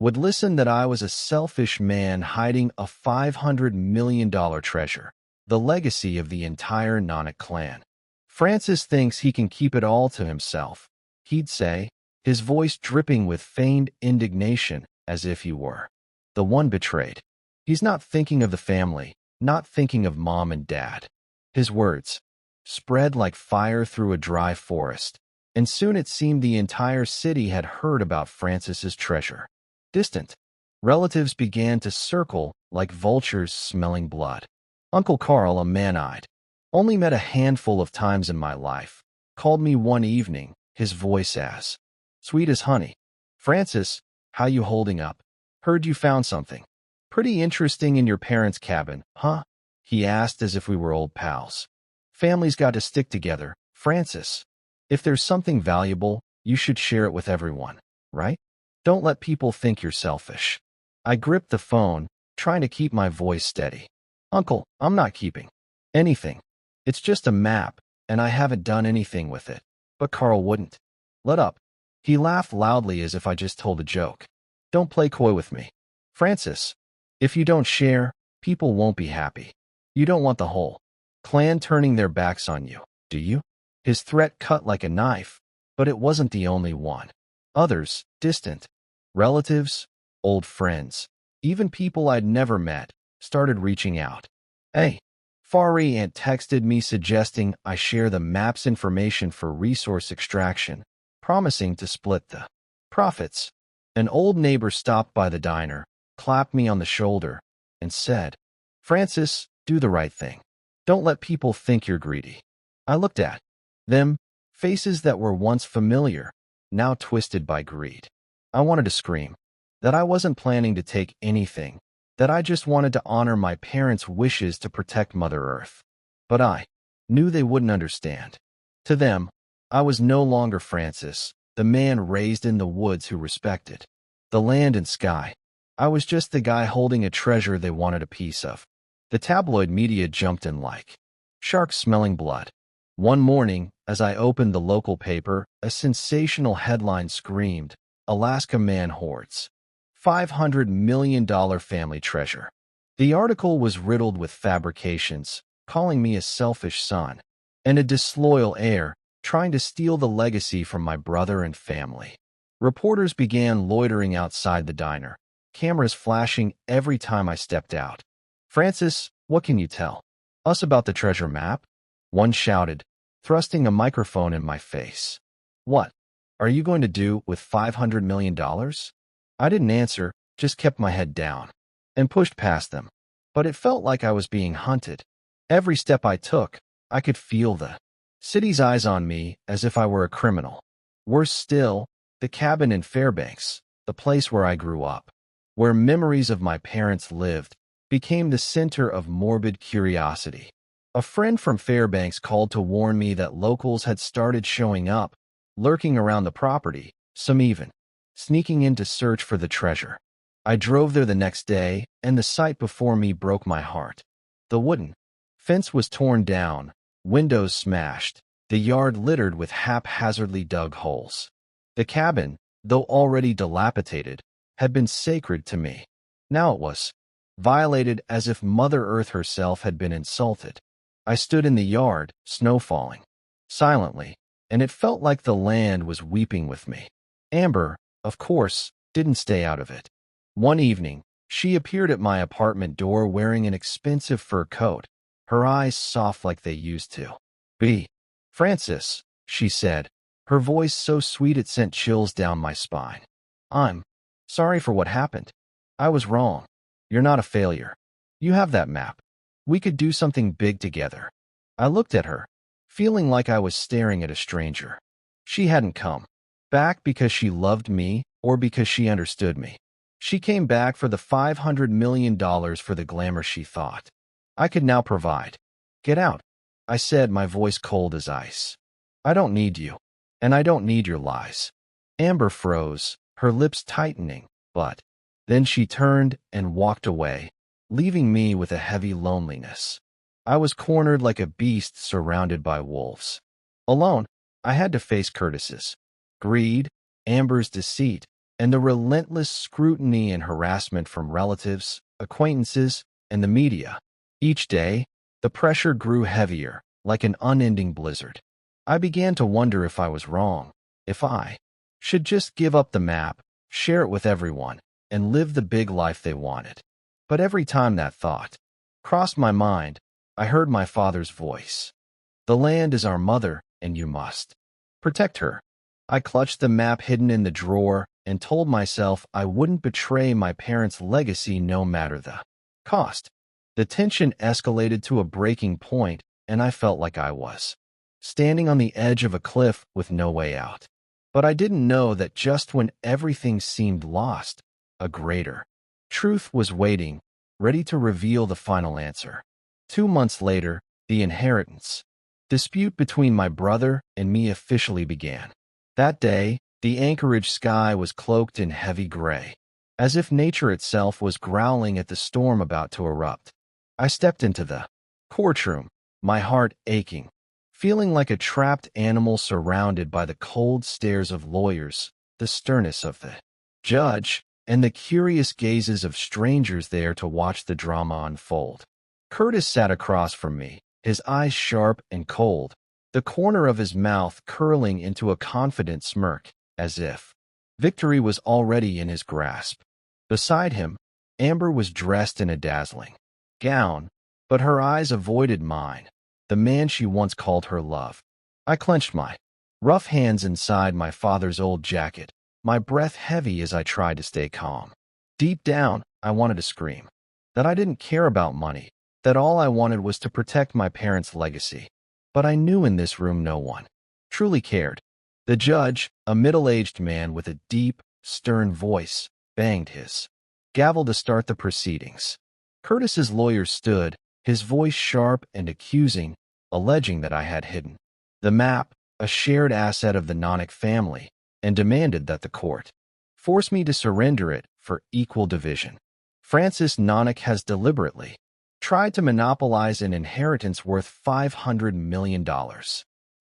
would listen that I was a selfish man hiding a $500 million treasure, the legacy of the entire Nonick clan. Francis thinks he can keep it all to himself, he'd say, his voice dripping with feigned indignation as if he were the one betrayed. He's not thinking of the family, not thinking of Mom and Dad. His words spread like fire through a dry forest, and soon it seemed the entire city had heard about Francis's treasure. Distant relatives began to circle like vultures smelling blood. Uncle Carl, a man I'd only met a handful of times in my life, called me one evening, his voice as sweet as honey. "Francis, how you holding up? Heard you found something pretty interesting in your parents' cabin, huh?" he asked as if we were old pals. "Families got to stick together, Francis. If there's something valuable, you should share it with everyone, right? Don't let people think you're selfish." I gripped the phone, trying to keep my voice steady. "Uncle, I'm not keeping anything. It's just a map, and I haven't done anything with it." But Carl wouldn't let up. He laughed loudly as if I just told a joke. "Don't play coy with me, Francis. If you don't share, people won't be happy. You don't want the whole clan turning their backs on you, do you?" His threat cut like a knife, but it wasn't the only one. Others, distant relatives, old friends, even people I'd never met, started reaching out. "Hey, Fari Aunt texted me suggesting I share the map's information for resource extraction, promising to split the profits." An old neighbor stopped by the diner, clapped me on the shoulder, and said, "Francis, do the right thing. Don't let people think you're greedy." I looked at them, faces that were once familiar, now twisted by greed. I wanted to scream that I wasn't planning to take anything, that I just wanted to honor my parents' wishes to protect Mother Earth. But I knew they wouldn't understand. To them, I was no longer Francis, the man raised in the woods who respected the land and sky. I was just the guy holding a treasure they wanted a piece of. The tabloid media jumped in like sharks smelling blood. One morning, as I opened the local paper, a sensational headline screamed, "Alaska man hoards $500 million family treasure." The article was riddled with fabrications, calling me a selfish son and a disloyal heir, trying to steal the legacy from my brother and family. Reporters began loitering outside the diner, cameras flashing every time I stepped out. "Francis, what can you tell us about the treasure map?" one shouted, thrusting a microphone in my face. "What are you going to do with $500 million? I didn't answer, just kept my head down and pushed past them. But it felt like I was being hunted. Every step I took, I could feel the city's eyes on me as if I were a criminal. Worse still, the cabin in Fairbanks, the place where I grew up, where memories of my parents lived, became the center of morbid curiosity. A friend from Fairbanks called to warn me that locals had started showing up, lurking around the property, some even sneaking in to search for the treasure. I drove there the next day, and the sight before me broke my heart. The wooden fence was torn down, windows smashed, the yard littered with haphazardly dug holes. The cabin, though already dilapidated, had been sacred to me. Now it was violated, as if Mother Earth herself had been insulted. I stood in the yard, snow falling, silently, and it felt like the land was weeping with me. Amber, of course, didn't stay out of it. One evening, she appeared at my apartment door wearing an expensive fur coat, her eyes soft like they used to be. "Francis," she said, her voice so sweet it sent chills down my spine. "I'm sorry for what happened. I was wrong. You're not a failure. You have that map. We could do something big together." I looked at her, feeling like I was staring at a stranger. She hadn't come back because she loved me or because she understood me. She came back for the $500 million for the glamour she thought I could now provide. "Get out," I said, my voice cold as ice. "I don't need you, and I don't need your lies." Amber froze, her lips tightening, but then she turned and walked away, leaving me with a heavy loneliness. I was cornered like a beast surrounded by wolves. Alone, I had to face Curtis's greed, Amber's deceit, and the relentless scrutiny and harassment from relatives, acquaintances, and the media. Each day, the pressure grew heavier, like an unending blizzard. I began to wonder if I was wrong, if I should just give up the map, share it with everyone, and live the big life they wanted. But every time that thought crossed my mind, I heard my father's voice. "The land is our mother, and you must protect her." I clutched the map hidden in the drawer and told myself I wouldn't betray my parents' legacy no matter the cost. The tension escalated to a breaking point, and I felt like I was standing on the edge of a cliff with no way out. But I didn't know that just when everything seemed lost, a greater truth was waiting, ready to reveal the final answer. 2 months later, the inheritance dispute between my brother and me officially began. That day, the Anchorage sky was cloaked in heavy gray, as if nature itself was growling at the storm about to erupt. I stepped into the courtroom, my heart aching, feeling like a trapped animal surrounded by the cold stares of lawyers, the sternness of the judge, and the curious gazes of strangers there to watch the drama unfold. Curtis sat across from me, his eyes sharp and cold, the corner of his mouth curling into a confident smirk, as if victory was already in his grasp. Beside him, Amber was dressed in a dazzling gown, but her eyes avoided mine, the man she once called her love. I clenched my rough hands inside my father's old jacket, my breath heavy as I tried to stay calm. Deep down, I wanted to scream that I didn't care about money, that all I wanted was to protect my parents' legacy. But I knew in this room no one truly cared. The judge, a middle-aged man with a deep, stern voice, banged his gavel to start the proceedings. Curtis's lawyer stood, his voice sharp and accusing, alleging that I had hidden the map, a shared asset of the Nonick family, and demanded that the court force me to surrender it for equal division. Francis Nonick has deliberately tried to monopolize an inheritance worth $500 million.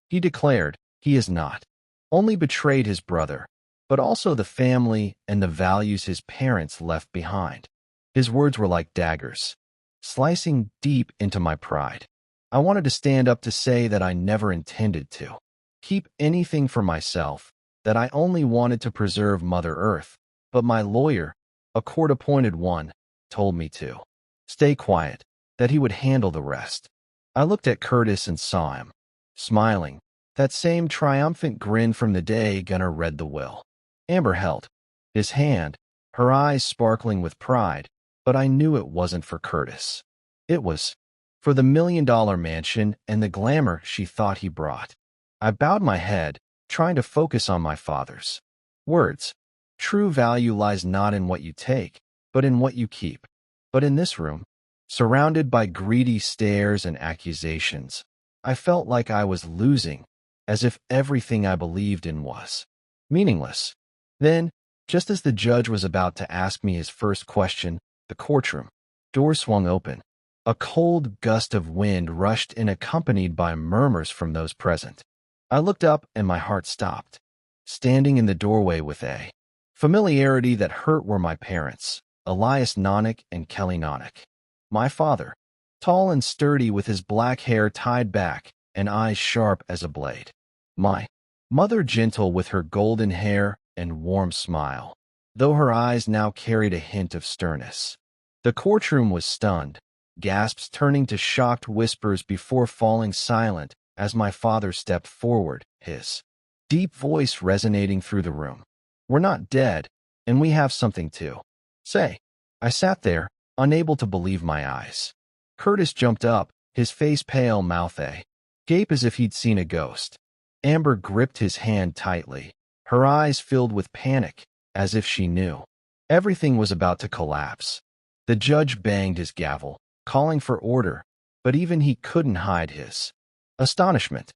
He declared he has not only betrayed his brother, but also the family and the values his parents left behind. His words were like daggers, slicing deep into my pride. I wanted to stand up to say that I never intended to keep anything for myself, that I only wanted to preserve Mother Earth, but my lawyer, a court-appointed one, told me to stay quiet, that he would handle the rest. I looked at Curtis and saw him smiling, that same triumphant grin from the day Gunnar read the will. Amber held his hand, her eyes sparkling with pride, but I knew it wasn't for Curtis. It was for the $1 million mansion and the glamour she thought he brought. I bowed my head, trying to focus on my father's words. True value lies not in what you take, but in what you keep. But in this room, surrounded by greedy stares and accusations, I felt like I was losing, as if everything I believed in was meaningless. Then Just as the judge was about to ask me his first question, the courtroom door swung open. A cold gust of wind rushed in, accompanied by murmurs from those present. I looked up and my heart stopped. Standing in the doorway with a familiarity that hurt were my parents, Elias Nonick and Kelly Nonick. My father, tall and sturdy with his black hair tied back and eyes sharp as a blade. My mother, gentle with her golden hair and warm smile, though her eyes now carried a hint of sternness. The courtroom was stunned, gasps turning to shocked whispers before falling silent as my father stepped forward, his deep voice resonating through the room. We're not dead, and we have something to say. I sat there, unable to believe my eyes. Curtis jumped up, his face pale, mouth agape as if he'd seen a ghost. Amber gripped his hand tightly, her eyes filled with panic, as if she knew everything was about to collapse. The judge banged his gavel, calling for order, but even he couldn't hide his astonishment.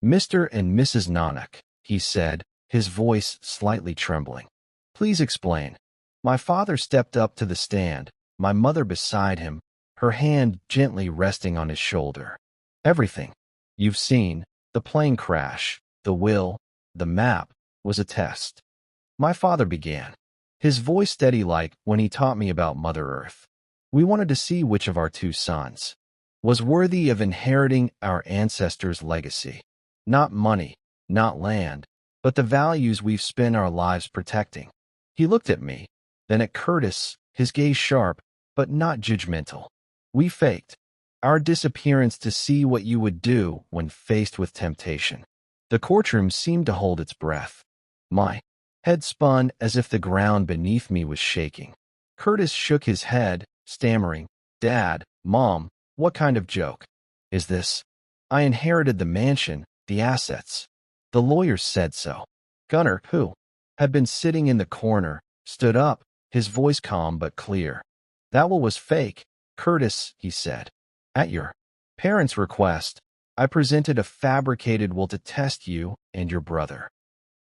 "Mr. and Mrs. Nonick," he said, his voice slightly trembling. "Please explain." My father stepped up to the stand, my mother beside him, her hand gently resting on his shoulder. "Everything you've seen, the plane crash, the will, the map, was a test." My father began, his voice steady like when he taught me about Mother Earth. "We wanted to see which of our two sons was worthy of inheriting our ancestors' legacy. Not money, not land, but the values we've spent our lives protecting." He looked at me, then at Curtis, his gaze sharp, but not judgmental. "We faked our disappearance to see what you would do when faced with temptation." The courtroom seemed to hold its breath. My head spun as if the ground beneath me was shaking. Curtis shook his head, stammering, "Dad, Mom, what kind of joke is this? I inherited the mansion, the assets. The lawyers said so." Gunnar, who had been sitting in the corner, stood up, his voice calm but clear. "That will was fake, Curtis," he said. "At your parents' request, I presented a fabricated will to test you and your brother.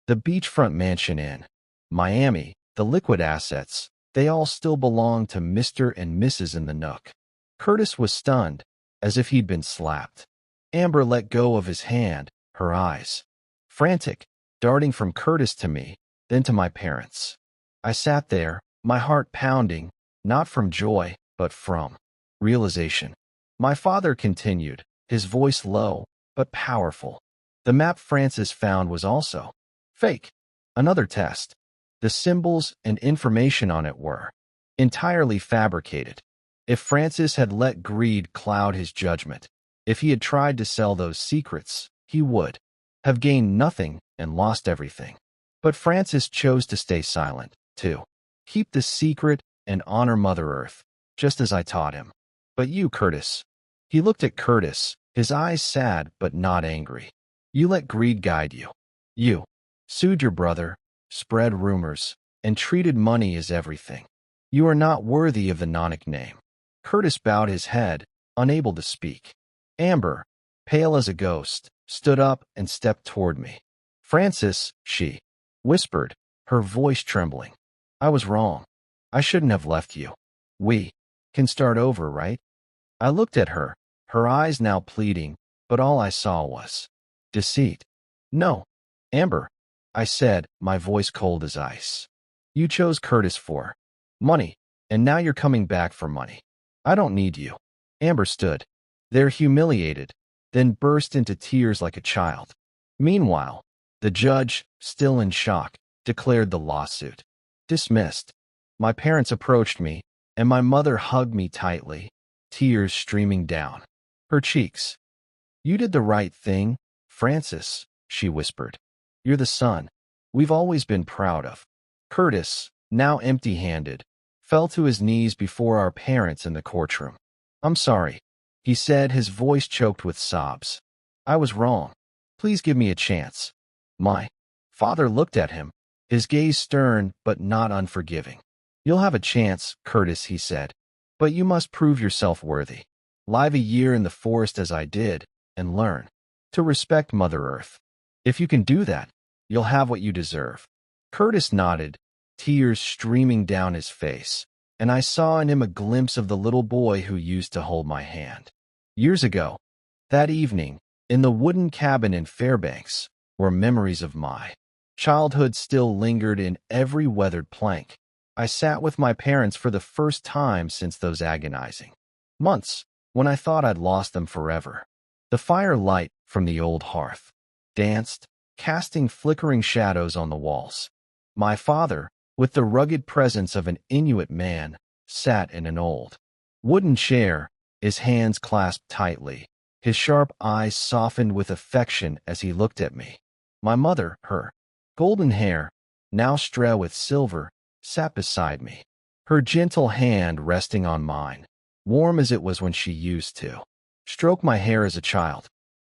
The beachfront mansion in Miami, the liquid assets, they all still belong to Mr. and Mrs. in the Nook." Curtis was stunned, as if he'd been slapped. Amber let go of his hand, her eyes frantic, darting from Curtis to me, then to my parents. I sat there, my heart pounding, not from joy, but from realization. My father continued, his voice low, but powerful. "The map Francis found was also fake. Another test. The symbols and information on it were entirely fabricated. If Francis had let greed cloud his judgment, if he had tried to sell those secrets, he would have gained nothing and lost everything. But Francis chose to stay silent, to keep the secret and honor Mother Earth, just as I taught him. But you, Curtis." He looked at Curtis, his eyes sad but not angry. "You let greed guide you. You sued your brother, spread rumors, and treated money as everything. You are not worthy of the Nonick name." Curtis bowed his head, unable to speak. Amber, pale as a ghost, stood up and stepped toward me. "Francis," she whispered, her voice trembling. "I was wrong. I shouldn't have left you. We can start over, right?" I looked at her, her eyes now pleading, but all I saw was deceit. "No, Amber," I said, my voice cold as ice. "You chose Curtis for money, and now you're coming back for money. I don't need you." Amber stood there humiliated, then burst into tears like a child. Meanwhile, the judge, still in shock, declared the lawsuit dismissed. My parents approached me, and my mother hugged me tightly, tears streaming down her cheeks. "You did the right thing, Francis," she whispered. "You're the son we've always been proud of." Curtis, now empty-handed, fell to his knees before our parents in the courtroom. "I'm sorry," he said, his voice choked with sobs. "I was wrong. Please give me a chance." My father looked at him, his gaze stern but not unforgiving. "You'll have a chance, Curtis," he said, "but you must prove yourself worthy. Live a year in the forest as I did, and learn to respect Mother Earth. If you can do that, you'll have what you deserve." Curtis nodded, tears streaming down his face, and I saw in him a glimpse of the little boy who used to hold my hand. Years ago, that evening, in the wooden cabin in Fairbanks, where memories of my childhood still lingered in every weathered plank, I sat with my parents for the first time since those agonizing months when I thought I'd lost them forever. The firelight from the old hearth danced, casting flickering shadows on the walls. My father, with the rugged presence of an Inuit man, sat in an old wooden chair, his hands clasped tightly, his sharp eyes softened with affection as he looked at me. My mother, her golden hair, now strewn with silver, sat beside me, her gentle hand resting on mine, warm as it was when she used to stroke my hair as a child.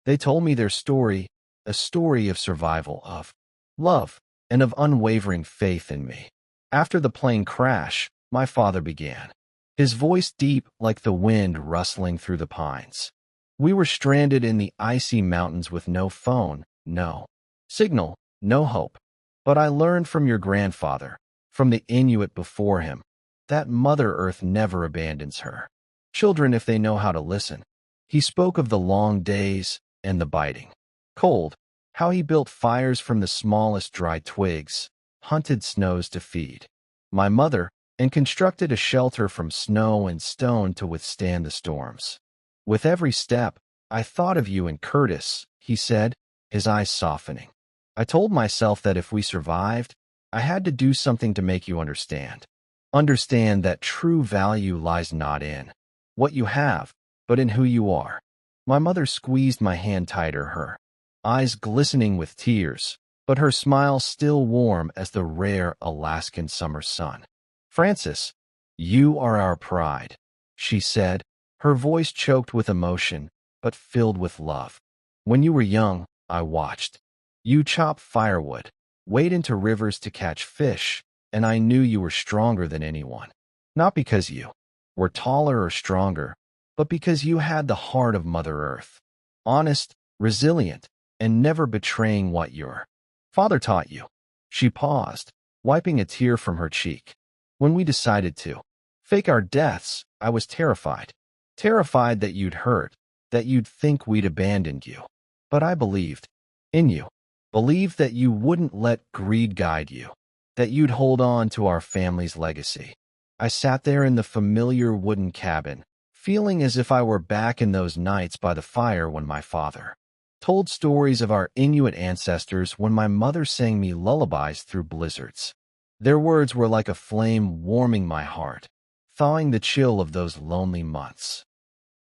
They told me their story, a story of survival, of love, and of unwavering faith in me. After the plane crash, my father began, his voice deep like the wind rustling through the pines. We were stranded in the icy mountains with no phone, no signal, no hope. But I learned from your grandfather, from the Inuit before him, that Mother Earth never abandons her children if they know how to listen. He spoke of the long days and the biting cold, how he built fires from the smallest dry twigs, hunted snows to feed my mother, and constructed a shelter from snow and stone to withstand the storms. With every step, I thought of you and Curtis, he said, his eyes softening. I told myself that if we survived, I had to do something to make you understand. Understand that true value lies not in what you have, but in who you are. My mother squeezed my hand tighter, her eyes glistening with tears, but her smile still warm as the rare Alaskan summer sun. Francis, you are our pride, she said, her voice choked with emotion, but filled with love. When you were young, I watched you chop firewood, wade into rivers to catch fish, and I knew you were stronger than anyone. Not because you were taller or stronger, but because you had the heart of Mother Earth. Honest, resilient, and never betraying what your father taught you. She paused, wiping a tear from her cheek. When we decided to fake our deaths, I was terrified. Terrified that you'd hurt, that you'd think we'd abandoned you. But I believed in you. Believed that you wouldn't let greed guide you, that you'd hold on to our family's legacy. I sat there in the familiar wooden cabin, feeling as if I were back in those nights by the fire when my father told stories of our Inuit ancestors, when my mother sang me lullabies through blizzards. Their words were like a flame warming my heart, thawing the chill of those lonely months.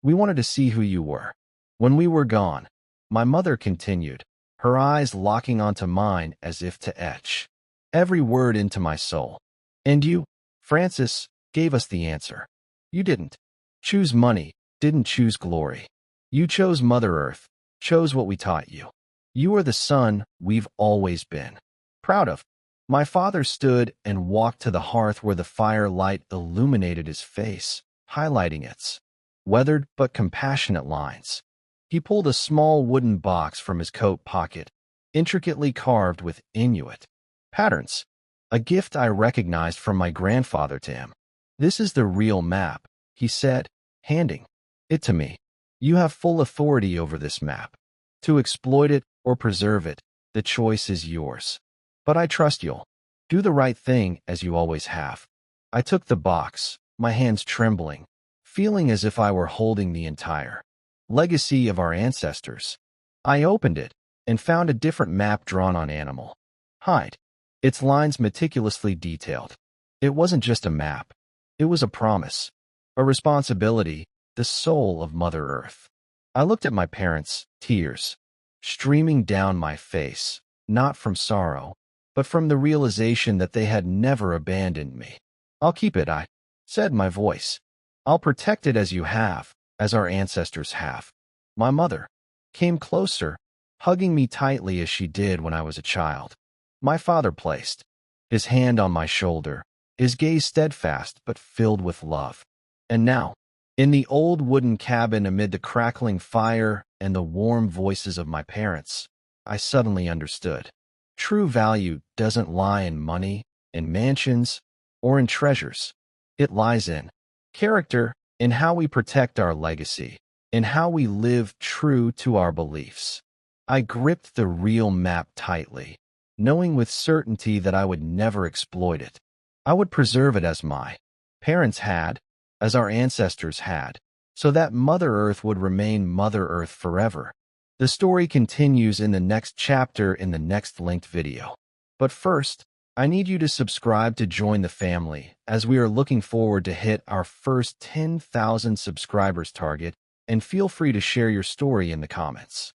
We wanted to see who you were. When we were gone, my mother continued, her eyes locking onto mine as if to etch every word into my soul. And you, Francis, gave us the answer. You didn't choose money, didn't choose glory. You chose Mother Earth, chose what we taught you. You are the son we've always been proud of. My father stood and walked to the hearth where the firelight illuminated his face, highlighting its weathered but compassionate lines. He pulled a small wooden box from his coat pocket, intricately carved with Inuit patterns, a gift I recognized from my grandfather to him. This is the real map, he said, handing it to me. You have full authority over this map. To exploit it or preserve it, the choice is yours. But I trust you'll do the right thing, as you always have. I took the box, my hands trembling, feeling as if I were holding the entire legacy of our ancestors. I opened it and found a different map drawn on animal hide, its lines meticulously detailed. It wasn't just a map. It was a promise, a responsibility, the soul of Mother Earth. I looked at my parents, tears streaming down my face, not from sorrow, but from the realization that they had never abandoned me. I'll keep it, I said, my voice. I'll protect it as you have, as our ancestors have. My mother came closer, hugging me tightly as she did when I was a child. My father placed his hand on my shoulder, his gaze steadfast but filled with love. And now, in the old wooden cabin amid the crackling fire and the warm voices of my parents, I suddenly understood. True value doesn't lie in money in mansions, or in treasures. It lies in character, in how we protect our legacy, in how we live true to our beliefs. I gripped the real map tightly, knowing with certainty that I would never exploit it. I would preserve it as my parents had, as our ancestors had, so that Mother Earth would remain Mother Earth forever. The story continues in the next chapter in the next linked video. But first, I need you to subscribe to join the family, as we are looking forward to hit our first 10,000 subscribers target, and feel free to share your story in the comments.